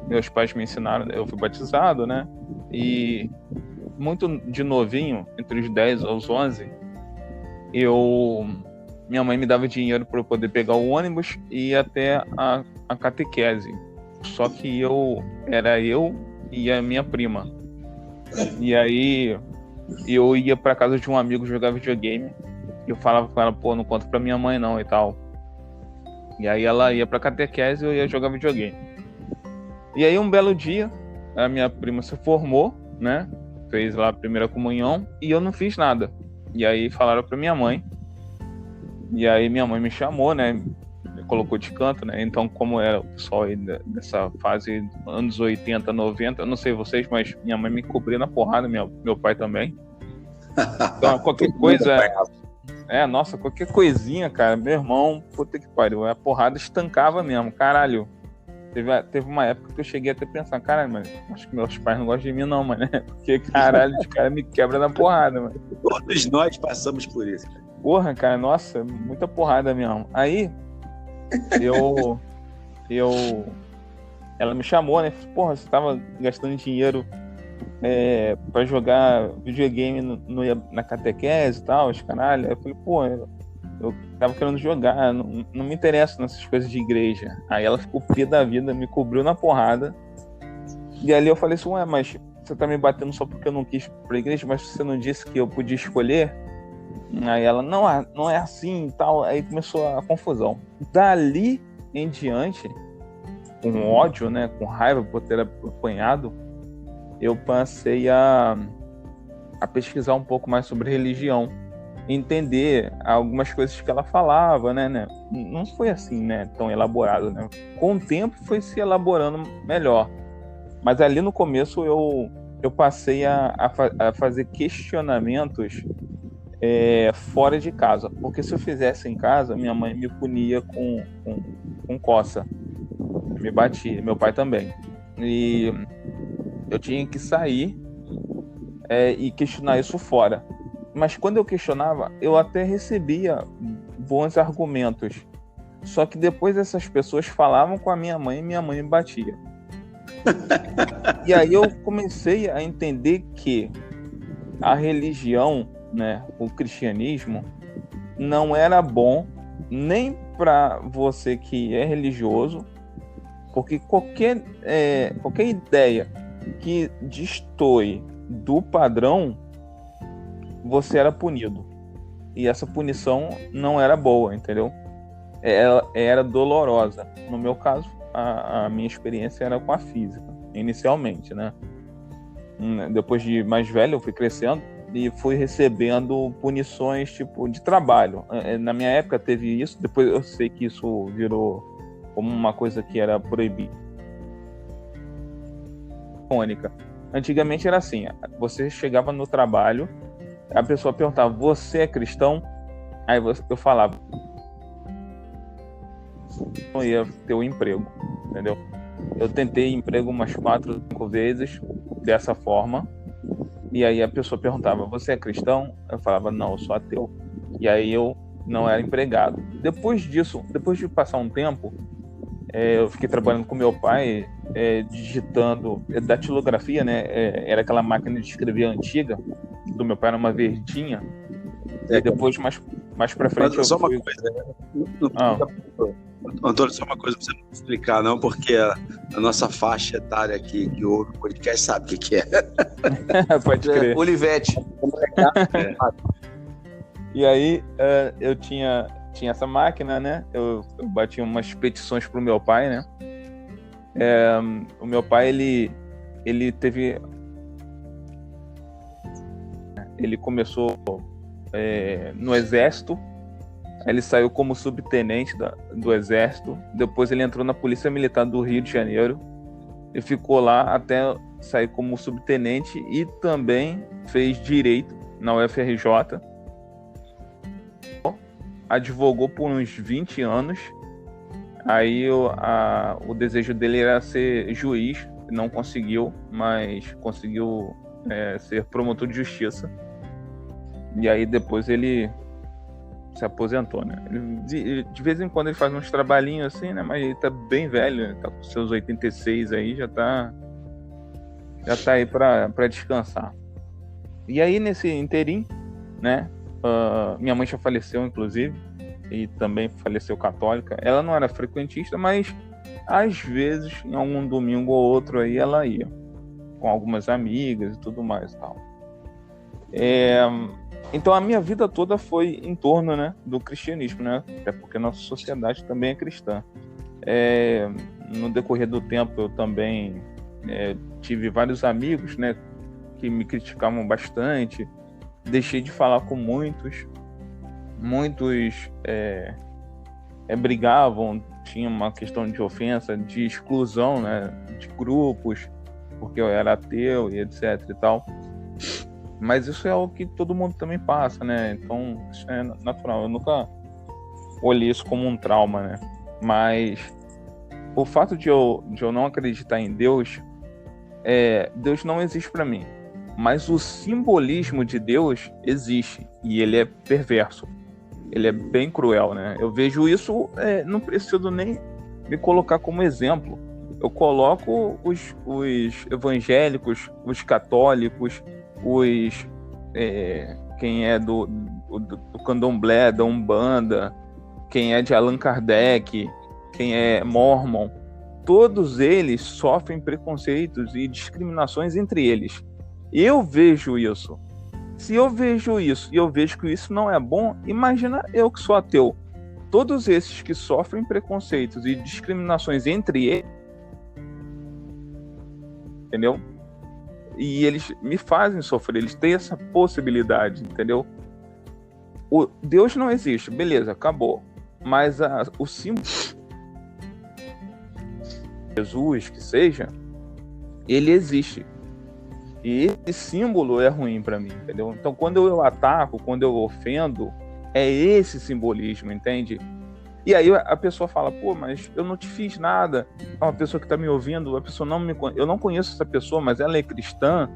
meus pais me ensinaram, eu fui batizado, né? E muito de novinho, entre os 10 aos 11, minha mãe me dava dinheiro para eu poder pegar o ônibus e ir até a catequese. Só que era eu e a minha prima. E aí eu ia para casa de um amigo jogar videogame. E eu falava com ela, pô, não conta pra minha mãe não e tal. E aí ela ia pra catequese e eu ia jogar videogame. E aí um belo dia, a minha prima se formou, né? Fez lá a primeira comunhão e eu não fiz nada. E aí falaram pra minha mãe. E aí minha mãe me chamou, né? Me colocou de canto, né? Então, como era o pessoal aí dessa fase anos 80, 90, eu não sei vocês, mas minha mãe me cobria na porrada, meu pai também. Então, qualquer coisa... Nossa, qualquer coisinha, cara, meu irmão, puta que pariu, a porrada estancava mesmo, caralho. Teve uma época que eu cheguei até a pensar, caralho, mano, acho que meus pais não gostam de mim não, mano, porque caralho, os caras me quebram na porrada, mano. Todos nós passamos por isso. Porra, cara, nossa, muita porrada mesmo. Aí, ela me chamou, né, porra, você tava gastando dinheiro pra jogar videogame na catequese e tal, os caralho. Aí eu falei, pô, eu tava querendo jogar, não me interessa nessas coisas de igreja. Aí ela ficou pé da vida, me cobriu na porrada. E ali eu falei assim, ué, mas você tá me batendo só porque eu não quis ir pra igreja, mas você não disse que eu podia escolher? Aí ela, não é assim e tal. Aí começou a confusão. Dali em diante, com ódio, né, com raiva por ter apanhado, eu passei a pesquisar um pouco mais sobre religião, entender algumas coisas que ela falava, né? Não foi assim, né, tão elaborado, né? Com o tempo foi se elaborando melhor, mas ali no começo eu passei a fazer questionamentos fora de casa, porque se eu fizesse em casa, minha mãe me punia com coça, me batia, meu pai também, e eu tinha que sair e questionar isso fora. Mas quando eu questionava, eu até recebia bons argumentos. Só que depois essas pessoas falavam com a minha mãe e minha mãe me batia. E aí eu comecei a entender que a religião, né, o cristianismo, não era bom nem para você que é religioso, porque qualquer ideia que destoe do padrão, você era punido. E essa punição não era boa, entendeu? Ela era dolorosa. No meu caso, a minha experiência era com a física, inicialmente, né? Depois de mais velho, eu fui crescendo e fui recebendo punições tipo de trabalho. Na minha época teve isso, depois eu sei que isso virou como uma coisa que era proibida. Antigamente era assim, você chegava no trabalho, a pessoa perguntava, você é cristão? Aí eu falava, não ia ter um emprego, entendeu? Eu tentei emprego umas 4, 5 vezes dessa forma, e aí a pessoa perguntava, você é cristão? Eu falava, não, eu sou ateu. E aí eu não era empregado. Depois disso, depois de passar um tempo, eu fiquei trabalhando com meu pai, digitando datilografia, né? Era aquela máquina de escrever antiga, do meu pai, era uma verdinha. E depois, mais pra frente, só uma coisa, né? Antônio, só uma coisa pra você não explicar, não, porque a nossa faixa etária aqui que ouve o podcast sabe o que é. Pode crer. Olivete. E aí, eu tinha essa máquina, né? Eu batia umas petições pro meu pai, né? O meu pai, ele teve... Ele começou no exército, ele saiu como subtenente do exército, depois ele entrou na Polícia Militar do Rio de Janeiro e ficou lá até sair como subtenente, e também fez direito na UFRJ, advogou por uns 20 anos, aí o desejo dele era ser juiz, não conseguiu, mas conseguiu ser promotor de justiça, e aí depois ele se aposentou, né? De vez em quando ele faz uns trabalhinhos assim, né? Mas ele tá bem velho, tá com seus 86 aí, já tá aí pra descansar. E aí nesse interim, né? Minha mãe já faleceu, inclusive, e também faleceu católica. Ela não era frequentista, mas às vezes, em algum domingo ou outro aí, ela ia com algumas amigas e tudo mais e tal. Então a minha vida toda foi em torno, né, do cristianismo, né? Até porque nossa sociedade também é cristã. No decorrer do tempo eu também tive vários amigos, né, que me criticavam bastante. Deixei de falar com muitos brigavam, tinha uma questão de ofensa, de exclusão, né, de grupos, porque eu era ateu e etc e tal. Mas isso é o que todo mundo também passa, né? Então, isso é natural. Eu nunca olhei isso como um trauma, né? Mas o fato de eu não acreditar em Deus, Deus não existe para mim. Mas o simbolismo de Deus existe. E ele é perverso. Ele é bem cruel, né? Eu vejo isso, não preciso nem me colocar como exemplo. Eu coloco os evangélicos, os católicos, quem é do candomblé, da Umbanda, quem é de Allan Kardec, quem é mormon, todos eles sofrem preconceitos e discriminações entre eles. Eu vejo isso. Se eu vejo isso e eu vejo que isso não é bom, imagina eu que sou ateu. Todos esses que sofrem preconceitos e discriminações entre eles, entendeu? E eles me fazem sofrer, eles têm essa possibilidade, entendeu? O Deus não existe, beleza, acabou. Mas o símbolo Jesus, que seja, ele existe. E esse símbolo é ruim para mim, entendeu? Então, quando eu ataco, quando eu ofendo, é esse simbolismo, entende? E aí a pessoa fala, pô, mas eu não te fiz nada. É uma pessoa que está me ouvindo, a pessoa eu não conheço essa pessoa, mas ela é cristã.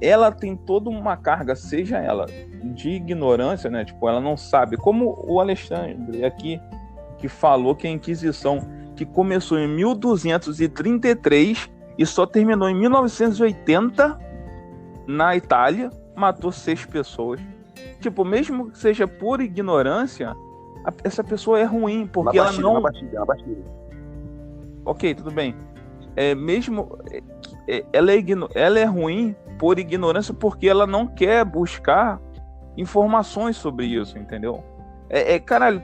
Ela tem toda uma carga, seja ela de ignorância, né? Tipo, ela não sabe. Como o Alexandre aqui, que falou que a Inquisição, que começou em 1233 e só terminou em 1980 na Itália, matou 6 pessoas. Tipo, mesmo que seja por ignorância, essa pessoa é ruim, porque ela não... Na Bastilha. Ok, tudo bem. Ela é ruim por ignorância porque ela não quer buscar informações sobre isso, entendeu? Caralho,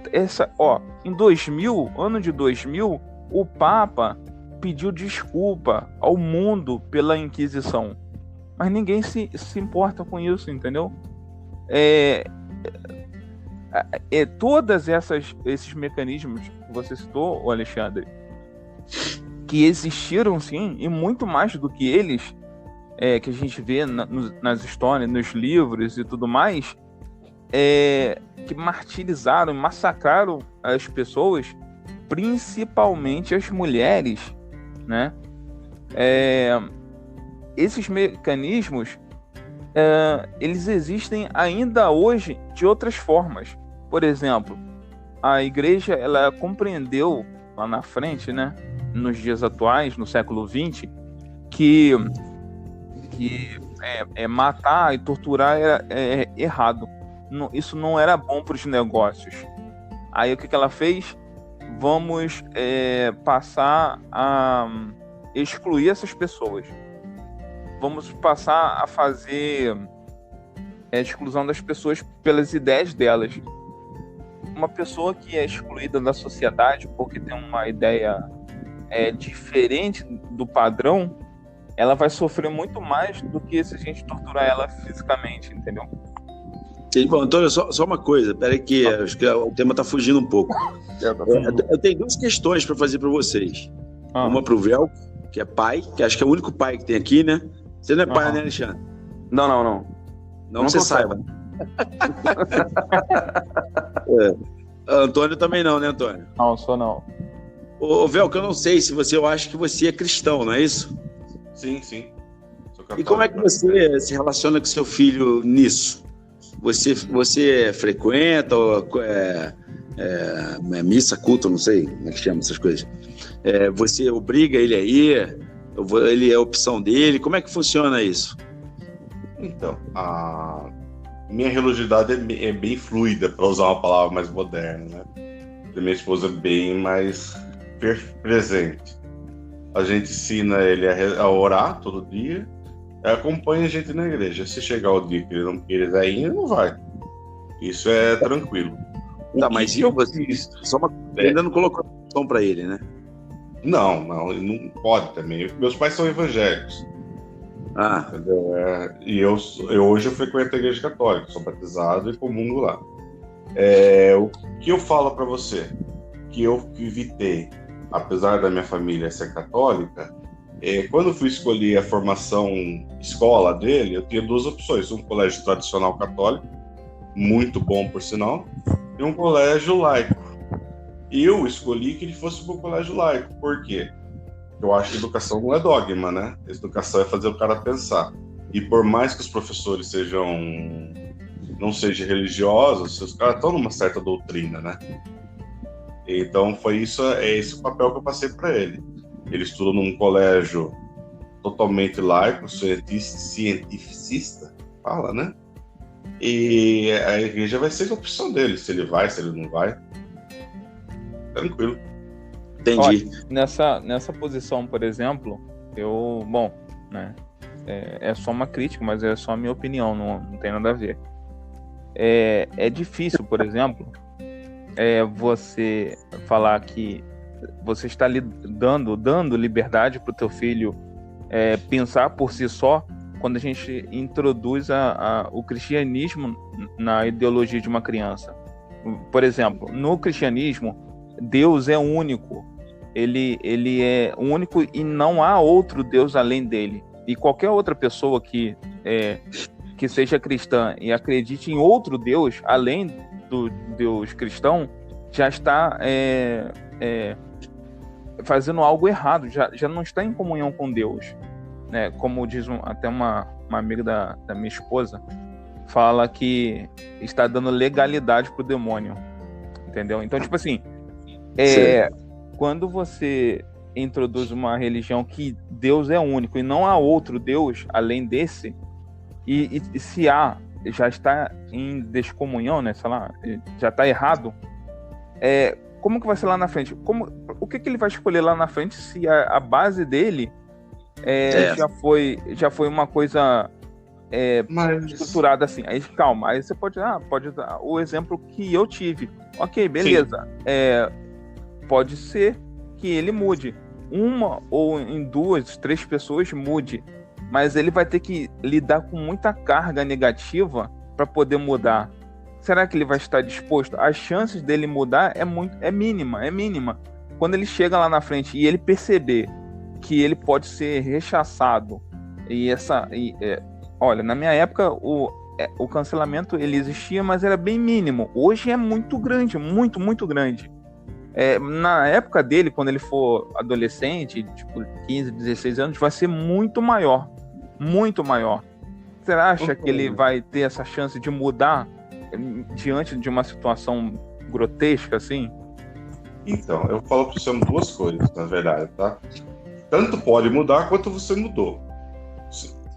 em 2000, ano de 2000, o Papa pediu desculpa ao mundo pela Inquisição. Mas ninguém se importa com isso, entendeu? Todas esses mecanismos que você citou, Alexandre, que existiram sim, e muito mais do que eles, que a gente vê nas histórias, nos livros e tudo mais, que martirizaram, massacraram as pessoas, principalmente as mulheres, né? Esses mecanismos, eles existem ainda hoje de outras formas. Por exemplo, a igreja, ela compreendeu lá na frente, né, nos dias atuais, no século XX, que matar e torturar era errado. Isso não era bom para os negócios. Aí o que ela fez? Vamos passar a excluir essas pessoas. Vamos passar a fazer a exclusão das pessoas pelas ideias delas. Uma pessoa que é excluída da sociedade porque tem uma ideia diferente do padrão, ela vai sofrer muito mais do que se a gente torturar ela fisicamente, entendeu? Bom, Antônio, só uma coisa, peraí que acho que o tema está fugindo um pouco. Eu tenho 2 questões para fazer para vocês. Uma para o Vel, que é pai, que acho que é o único pai que tem aqui, né? Você não é pai, né, Alexandre? Não. Não que você saiba. Antônio também não, né, Antônio? Não, sou não. Ô, Vel, que eu não sei se eu acho que você é cristão, não é isso? Sim. E como é que você se relaciona com seu filho nisso? Você frequenta missa, culto, não sei como é que chama essas coisas. Você obriga ele a ir? Ele é a opção dele? Como é que funciona isso? Então, a minha religiosidade é bem fluida, para usar uma palavra mais moderna, né? A minha esposa é bem mais presente. A gente ensina ele a orar todo dia, acompanha a gente na igreja. Se chegar o dia que ele não quiser ir, ele não vai. Isso é tranquilo. Mas só uma ainda não colocou opção para ele, né? Não, ele não pode também. Meus pais são evangélicos. Entendeu? E hoje eu frequento a igreja católica, sou batizado e comungo lá. O que eu falo para você, que eu evitei, apesar da minha família ser católica, Quando eu fui escolher a formação escola dele, eu tinha duas opções: um colégio tradicional católico, muito bom por sinal, e um colégio laico. E eu escolhi que ele fosse para o colégio laico. Por quê? Eu acho que educação não é dogma, né? Educação é fazer o cara pensar. E por mais que os professores não sejam religiosos, os caras estão numa certa doutrina, né? Então é esse o papel que eu passei para ele. Ele estuda num colégio totalmente laico, cientificista, fala, né? E a igreja vai ser a opção dele, se ele vai, se ele não vai. Tranquilo. Entendi. Olha, nessa posição, por exemplo, né? É só uma crítica, mas é só a minha opinião, não tem nada a ver. É difícil, por exemplo, você falar que você está dando liberdade para o teu filho pensar por si só, quando a gente introduz o cristianismo na ideologia de uma criança. Por exemplo, no cristianismo, Deus é único. Ele é único e não há outro Deus além dele. E qualquer outra pessoa que seja cristã e acredite em outro Deus, além do Deus cristão, já está fazendo algo errado, já não está em comunhão com Deus, né? Como diz até uma amiga da minha esposa, fala que está dando legalidade pro demônio, entendeu? Então, tipo assim, quando você introduz uma religião que Deus é único e não há outro Deus além desse, e se já está em descomunhão, né? Sei lá, já está errado, como que vai ser lá na frente? O que ele vai escolher lá na frente se a base dele já foi uma coisa estruturada assim? Aí, calma, aí você pode dar o exemplo que eu tive. Ok, beleza. Pode ser que ele mude. Uma ou em 2, 3 pessoas mude. Mas ele vai ter que lidar com muita carga negativa para poder mudar. Será que ele vai estar disposto? As chances dele mudar é mínima. Quando ele chega lá na frente e ele perceber que ele pode ser rechaçado, olha, na minha época o cancelamento ele existia, mas era bem mínimo. Hoje é muito grande, muito grande. Na época dele, quando ele for adolescente, tipo 15, 16 anos, vai ser muito maior. Você acha que ele vai ter essa chance de mudar diante de uma situação grotesca assim? Então, eu falo para você duas coisas, na verdade, tá? Tanto pode mudar quanto você mudou.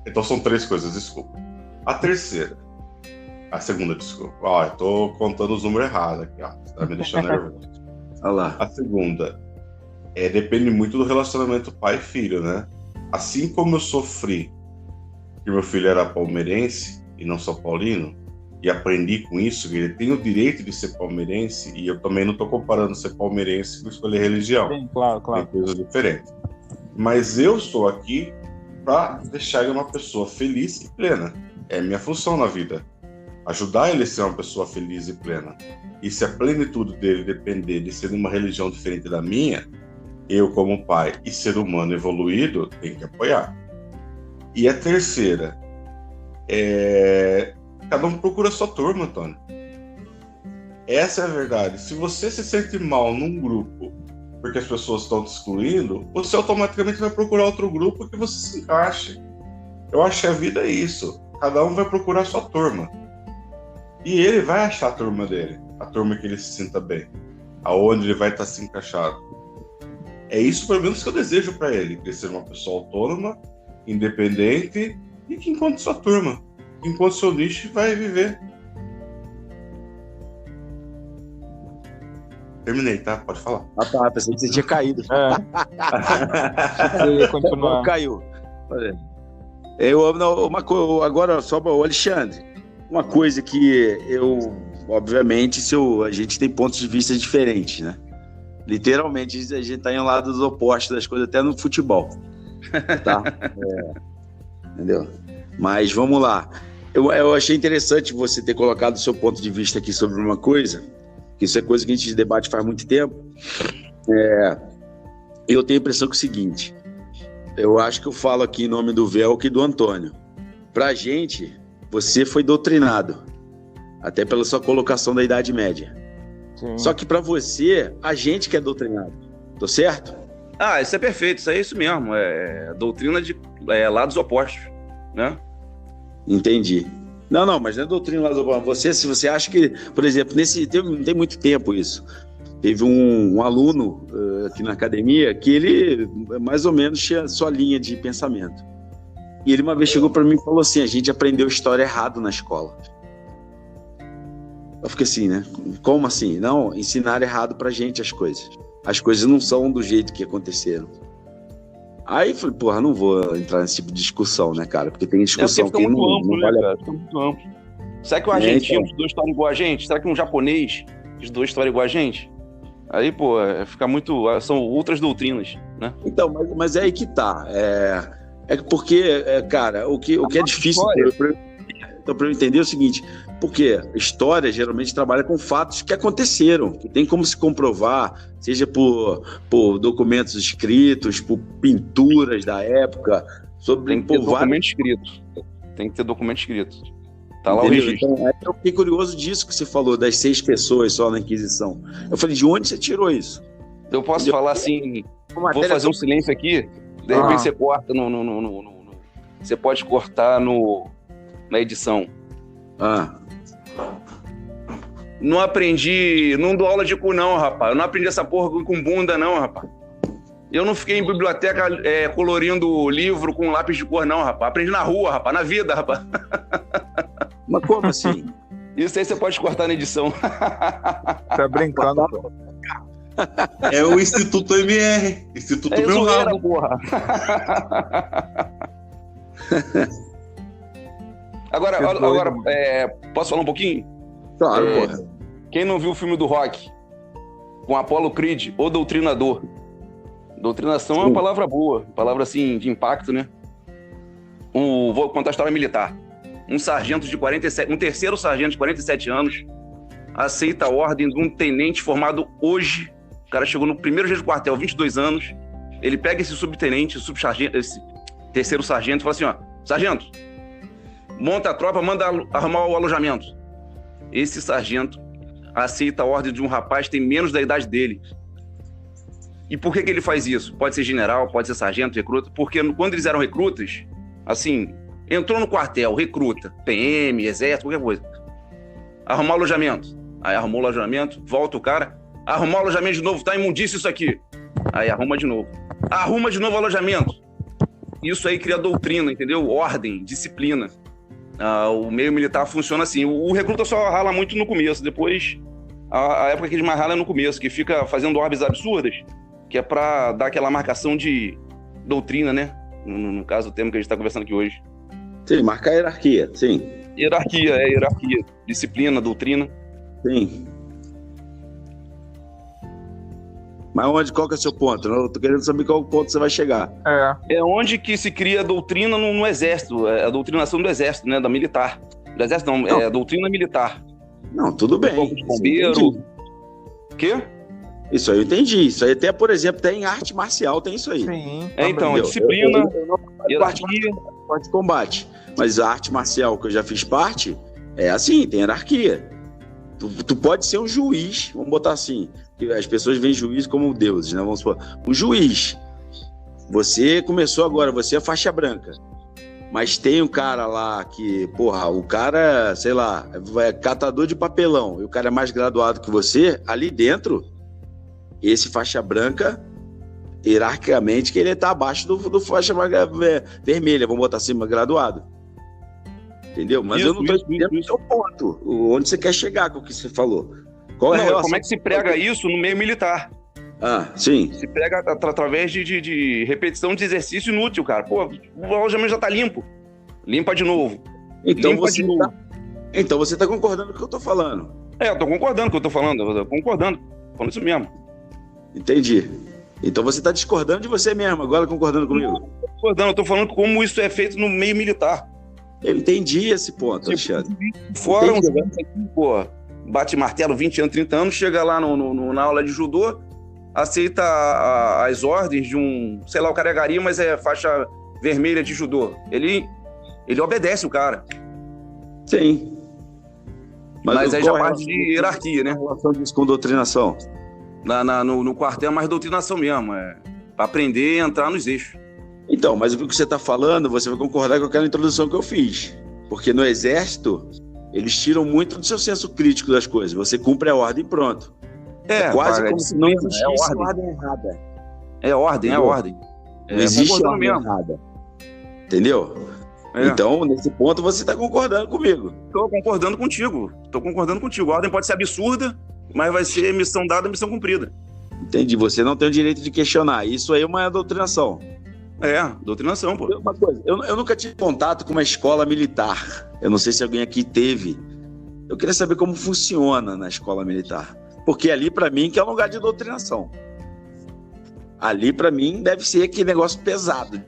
Então são 3 coisas, desculpa. A segunda, desculpa. Eu tô contando os números errados aqui, você tá me deixando nervoso. Olha lá. A segunda, depende muito do relacionamento pai e filho, né? Assim como eu sofri que meu filho era palmeirense e não São Paulino, e aprendi com isso que ele tem o direito de ser palmeirense, e eu também não estou comparando ser palmeirense com escolher religião. Sim, claro. Tem coisas diferentes. Mas eu estou aqui para deixar ele uma pessoa feliz e plena. É minha função na vida. Ajudar ele a ser uma pessoa feliz e plena. E se a plenitude dele depender de ser de uma religião diferente da minha, eu, como pai e ser humano evoluído, tenho que apoiar. E a terceira, cada um procura a sua turma, Antônio. Essa é a verdade. Se você se sente mal num grupo porque as pessoas estão te excluindo, você automaticamente vai procurar outro grupo que você se encaixe. Eu acho que a vida é isso. Cada um vai procurar a sua turma. E ele vai achar a turma dele, a turma que ele se sinta bem, aonde ele vai estar se encaixado. É isso, pelo menos, que eu desejo para ele, que ele seja uma pessoa autônoma, independente e que encontre sua turma, que encontre seu nicho e vai viver. Terminei, tá? Pode falar. Tá, pensei que você tinha caído. Você ia continuar. Caiu. Agora, só o Alexandre, uma coisa que obviamente, a gente tem pontos de vista diferentes, né? Literalmente, a gente tá em lados opostos das coisas, até no futebol. Tá? Entendeu? Mas vamos lá. Eu achei interessante você ter colocado o seu ponto de vista aqui sobre uma coisa, que isso é coisa que a gente debate faz muito tempo. Eu tenho a impressão que é o seguinte: eu acho que eu falo aqui em nome do Velk e do Antônio. Pra gente, você foi doutrinado, até pela sua colocação da Idade Média. Sim. Só que pra você, a gente que é doutrinado. Tô certo? Ah, isso é perfeito, isso é isso mesmo. É doutrina de lados opostos, né? Entendi. Não, mas não é doutrina lá do você. Se você acha que, por exemplo, não tem muito tempo isso. Teve um aluno aqui na academia que ele mais ou menos tinha sua linha de pensamento. E ele uma vez chegou para mim e falou assim: a gente aprendeu história errado na escola. Eu fiquei assim, né? Como assim? Não, ensinaram errado pra gente as coisas. As coisas não são do jeito que aconteceram. Aí falei, porra, não vou entrar nesse tipo de discussão, né, cara? Porque tem discussão fica que muito não amplo, vale a cara? Fica muito amplo. Será que um argentino estudou história igual a gente? Será que um japonês estudou história igual a gente? Aí, pô, fica muito... São outras doutrinas, né? Então, mas é aí que tá. É porque, cara, o que é difícil para eu entender é o seguinte, porque história geralmente trabalha com fatos que aconteceram, que tem como se comprovar, seja por documentos escritos, por pinturas da época, sobre... Tem que ter documento escrito. Tem que ter documento escrito. Tá lá Entendeu? o registro. Então, eu fiquei curioso disso que você falou, das 6 pessoas só na Inquisição. Eu falei, de onde você tirou isso? Eu posso falar assim, vou fazer um silêncio aqui, de repente você corta você pode cortar na edição. Não aprendi, não dou aula de cu não, rapaz. Eu não aprendi essa porra com bunda não, rapaz. Eu não fiquei em biblioteca colorindo livro com lápis de cor não, rapaz. Aprendi na rua, rapaz, na vida, rapaz. Mas como assim? Isso aí você pode cortar na edição. Tá brincando, pô. É o Instituto MR. Instituto Meu Rabo. Porra. Agora, posso falar um pouquinho? Claro, porra. Quem não viu o filme do Rock com Apollo Creed, O Doutrinador? Doutrinação é uma palavra boa, palavra assim de impacto, né? Vou contar a história militar. Um terceiro sargento de 47 anos aceita a ordem de um tenente formado hoje. O cara chegou no primeiro dia de quartel, 22 anos. Ele pega esse subtenente, esse terceiro sargento e fala assim, ó, sargento, monta a tropa, manda arrumar o alojamento. Esse sargento aceita a ordem de um rapaz que tem menos da idade dele. E por que ele faz isso? Pode ser general, pode ser sargento, recruta, porque quando eles eram recrutas, assim, entrou no quartel, recruta, PM, exército, qualquer coisa. Arrumar o alojamento. Aí arrumou o alojamento, volta o cara, arrumar o alojamento de novo, tá imundício isso aqui. Aí arruma de novo. Arruma de novo o alojamento. Isso aí cria doutrina, entendeu? Ordem, disciplina. O meio militar funciona assim. O recruta só rala muito no começo, depois a época que ele mais rala é no começo, que fica fazendo ordens absurdas, que é pra dar aquela marcação de doutrina, né? No caso, o tema que a gente tá conversando aqui hoje. Sim, marcar a hierarquia, sim. Hierarquia. Disciplina, doutrina. Sim. Mas qual que é o seu ponto? Eu tô querendo saber qual ponto você vai chegar. É onde que se cria a doutrina no exército, a doutrinação do exército, né? Da militar. Do exército não, é a doutrina militar. Não, tudo bem. Bombeiro. Quê? Isso aí eu entendi. Isso aí até, por exemplo, até em arte marcial tem isso aí. Sim. Então, a disciplina, hierarquia, parte de combate. Mas a arte marcial que eu já fiz parte, é assim, tem hierarquia. Tu pode ser um juiz, vamos botar assim, que as pessoas veem juiz como deuses, né? Vamos supor, um juiz. Você começou agora, você é faixa branca. Mas tem um cara lá que, porra, o cara, sei lá, é catador de papelão, e o cara é mais graduado que você, ali dentro, esse faixa branca, hierarquicamente, que ele tá abaixo do faixa vermelha, vamos botar assim, graduado. Entendeu? Mas eu não tô entendendo o seu ponto. Onde você quer chegar com o que você falou? Qual é a relação? Como é que se prega isso no meio militar? Sim. Se prega através de repetição de exercício inútil, cara. Pô, o alojamento já tá limpo. Limpa de novo. Então você tá concordando com o que eu tô falando. Eu tô concordando com o que eu tô falando. Eu tô concordando. Falando isso mesmo. Entendi. Então você tá discordando de você mesmo, agora concordando comigo? Não, tô concordando. Eu tô falando como isso é feito no meio militar. Eu entendi esse ponto, Alexandre. Fora um jogador aqui, pô, bate martelo 20 anos, 30 anos, chega lá na aula de judô, aceita as ordens de um, sei lá, o cara é gari, mas é faixa vermelha de judô. Ele obedece o cara. Sim. Mas aí já parte de hierarquia, né? A relação disso com doutrinação. No quartel é mais doutrinação mesmo, é para aprender e entrar nos eixos. Então, mas o que você está falando, você vai concordar com aquela introdução que eu fiz. Porque no Exército, eles tiram muito do seu senso crítico das coisas. Você cumpre a ordem e pronto. É quase como se não existisse ordem errada. É ordem. Não existe ordem errada. Entendeu? Então, nesse ponto, você está concordando comigo. Estou concordando contigo. A ordem pode ser absurda, mas vai ser missão dada, missão cumprida. Entendi. Você não tem o direito de questionar. Isso aí é uma doutrinação. Doutrinação, pô. Uma coisa, eu nunca tive contato com uma escola militar. Eu não sei se alguém aqui teve. Eu queria saber como funciona na escola militar. Porque ali, para mim, que é um lugar de doutrinação. Ali, para mim, deve ser aquele negócio pesado.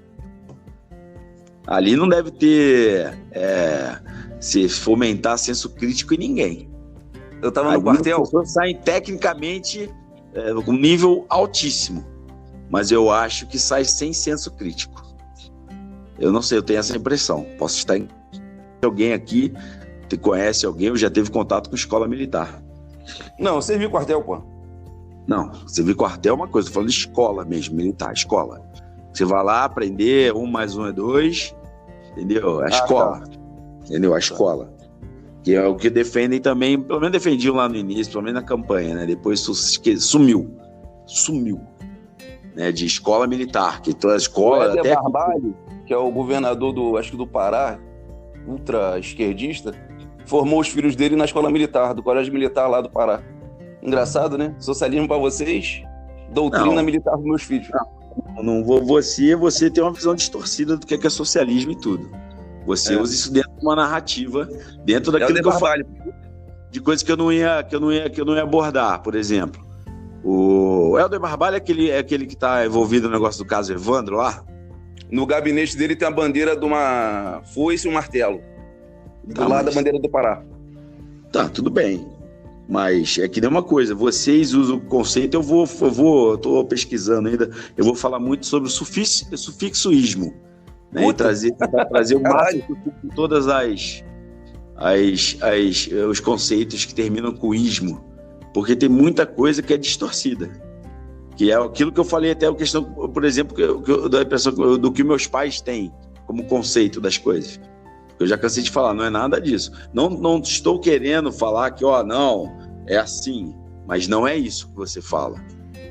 Ali não deve ter se fomentar senso crítico em ninguém. Eu estava no quartel. As pessoas saem tecnicamente com um nível altíssimo. Mas eu acho que sai sem senso crítico. Eu não sei, eu tenho essa impressão. Posso estar em... Alguém aqui conhece alguém ou já teve contato com escola militar? Não, servi quartel, pô. Não, servir quartel é uma coisa. Tô falando de escola mesmo, militar, escola. Você vai lá aprender 1 mais 1 é 2, entendeu? A escola. Tá. Entendeu? A escola. Que é o que defendem também, pelo menos defendiam lá no início, pelo menos na campanha, né? Depois sumiu. Né, de escola militar, que toda a escola... O Éder Barbalho, que é o governador do Pará, ultra esquerdista, formou os filhos dele na escola militar, do colégio militar lá do Pará. Engraçado, né? Socialismo para vocês, doutrina militar dos meus filhos. Não vou, você tem uma visão distorcida do que é socialismo e tudo. Você usa isso dentro de uma narrativa, dentro daquilo que eu falo, de coisas que eu não ia abordar, por exemplo. O Helder Barbalho é aquele que está envolvido no negócio do caso Evandro lá? No gabinete dele tem a bandeira de uma foice e um martelo. Do lado da bandeira do Pará. Tá, tudo bem. Mas é que nem uma coisa, vocês usam o conceito, eu tô pesquisando ainda, eu vou falar muito sobre o sufixoísmo. Né, e trazer o máximo de todas os conceitos que terminam com ismo. Porque tem muita coisa que é distorcida. Que é aquilo que eu falei até, a questão, por exemplo, que eu dou a impressão do que meus pais têm como conceito das coisas. Eu já cansei de falar, não é nada disso. Não estou querendo falar que, não, é assim. Mas não é isso que você fala.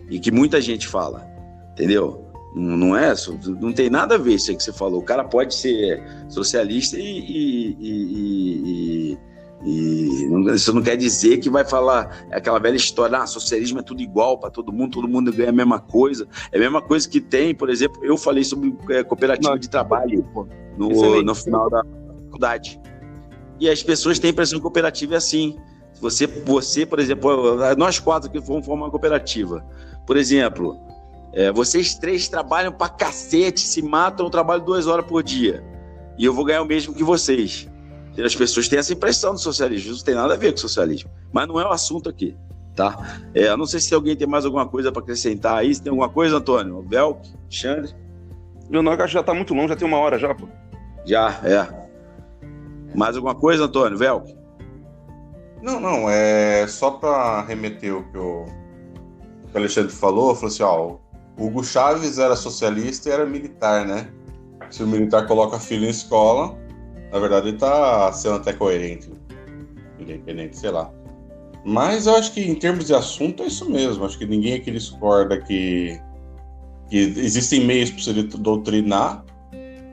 E que muita gente fala. Entendeu? Não é isso, não tem nada a ver isso aí que você falou. O cara pode ser socialista e isso não quer dizer que vai falar aquela velha história, socialismo é tudo igual para todo mundo ganha a mesma coisa. É a mesma coisa que tem, por exemplo, eu falei sobre cooperativa de trabalho no final da faculdade. E as pessoas têm a impressão que cooperativa é assim. Você, por exemplo, nós 4 que vamos formar uma cooperativa. Por exemplo, vocês 3 trabalham pra cacete, se matam, trabalham 2 horas por dia. E eu vou ganhar o mesmo que vocês. As pessoas têm essa impressão do socialismo. Isso não tem nada a ver com o socialismo. Mas não é o assunto aqui, tá? Eu não sei se alguém tem mais alguma coisa para acrescentar aí. Se tem alguma coisa, Antônio? Velk, Alexandre? Não, acho que já tá muito longe, já tem 1 hora já, pô. Já, Mais alguma coisa, Antônio? Velk? Não, é só para remeter o que o Alexandre falou assim, o Hugo Chávez era socialista e era militar, né? Se o militar coloca filho em escola, na verdade ele tá sendo até coerente, independente, sei lá. Mas eu acho que em termos de assunto é isso mesmo, acho que ninguém aqui discorda que existem meios para você doutrinar,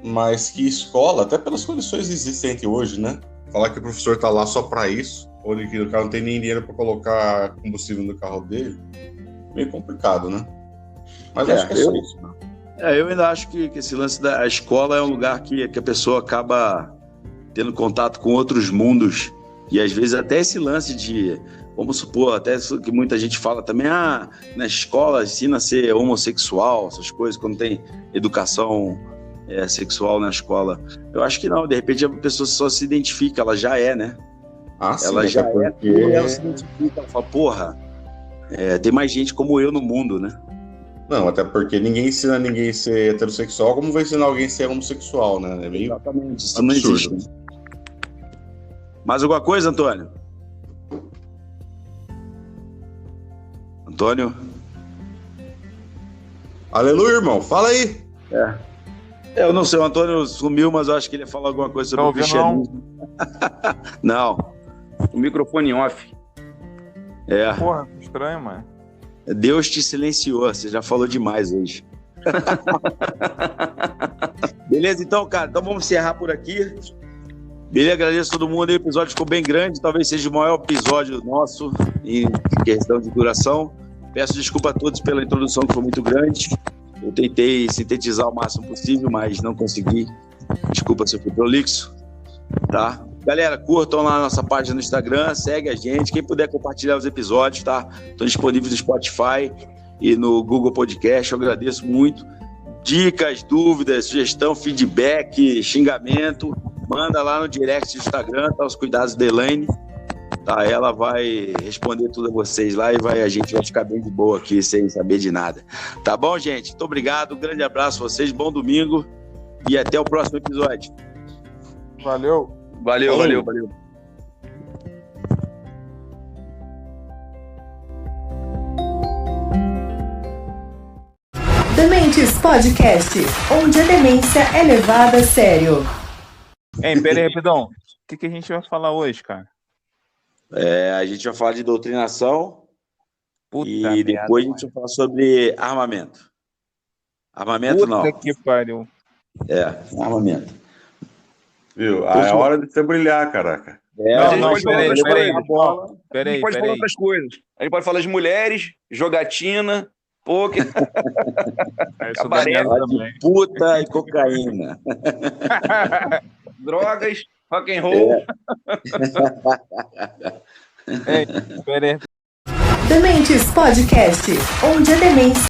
mas que escola, até pelas condições existentes hoje, né? Falar que o professor tá lá só para isso, ou que o cara não tem nem dinheiro para colocar combustível no carro dele, meio complicado, né? Mas acho que é só isso. Eu ainda acho que esse lance da escola é um lugar que a pessoa acaba tendo contato com outros mundos, e às vezes até esse lance de, vamos supor, até que muita gente fala também, na escola ensina a ser homossexual, essas coisas, quando tem educação sexual na escola. Eu acho que não, de repente a pessoa só se identifica, ela já é, né? Sim, ela já é, ela se identifica, ela fala, porra, ter mais gente como eu no mundo, né? Não, até porque ninguém ensina ninguém a ser heterossexual, como vai ensinar alguém a ser homossexual, né? É meio Exatamente, isso absurdo. não existe. Né? Mais alguma coisa, Antônio? Antônio? Aleluia, irmão. Fala aí. Eu não sei, o Antônio sumiu, mas eu acho que ele ia falar alguma coisa sobre Tá o ouvindo, cristianismo. Não. O microfone off. Porra, que estranho, mano. Deus te silenciou, você já falou demais hoje. Beleza, então, cara, então vamos encerrar por aqui. Beleza, agradeço a todo mundo aí, o episódio ficou bem grande, talvez seja o maior episódio nosso em questão de duração. Peço desculpa a todos pela introdução que foi muito grande. Eu tentei sintetizar o máximo possível, mas não consegui. Desculpa se eu fui prolixo, tá? Galera, curtam lá a nossa página no Instagram, segue a gente. Quem puder compartilhar os episódios, tá? Estão disponíveis no Spotify e no Google Podcast. Eu agradeço muito. Dicas, dúvidas, sugestão, feedback, xingamento, manda lá no direct do Instagram, tá? Os cuidados da Elaine. Tá? Ela vai responder tudo a vocês lá e a gente vai ficar bem de boa aqui, sem saber de nada. Tá bom, gente? Muito obrigado, um grande abraço a vocês, bom domingo e até o próximo episódio. Valeu. Valeu. Dementes Podcast, onde a demência é levada a sério. Hein, pera aí, rapidão. O que a gente vai falar hoje, cara? A gente vai falar de doutrinação Puta e merda, depois a gente vai falar sobre armamento. Armamento não. Puta que pariu. Armamento. Viu? É hora de você brilhar, caraca. Mas a gente pode falar peraí. a gente pode falar outras coisas. A gente pode falar de mulheres, jogatina, pôquer, cabaré, De puta e cocaína. drogas, rock and roll. Ei, pera aí. Dementes Podcast, onde a demência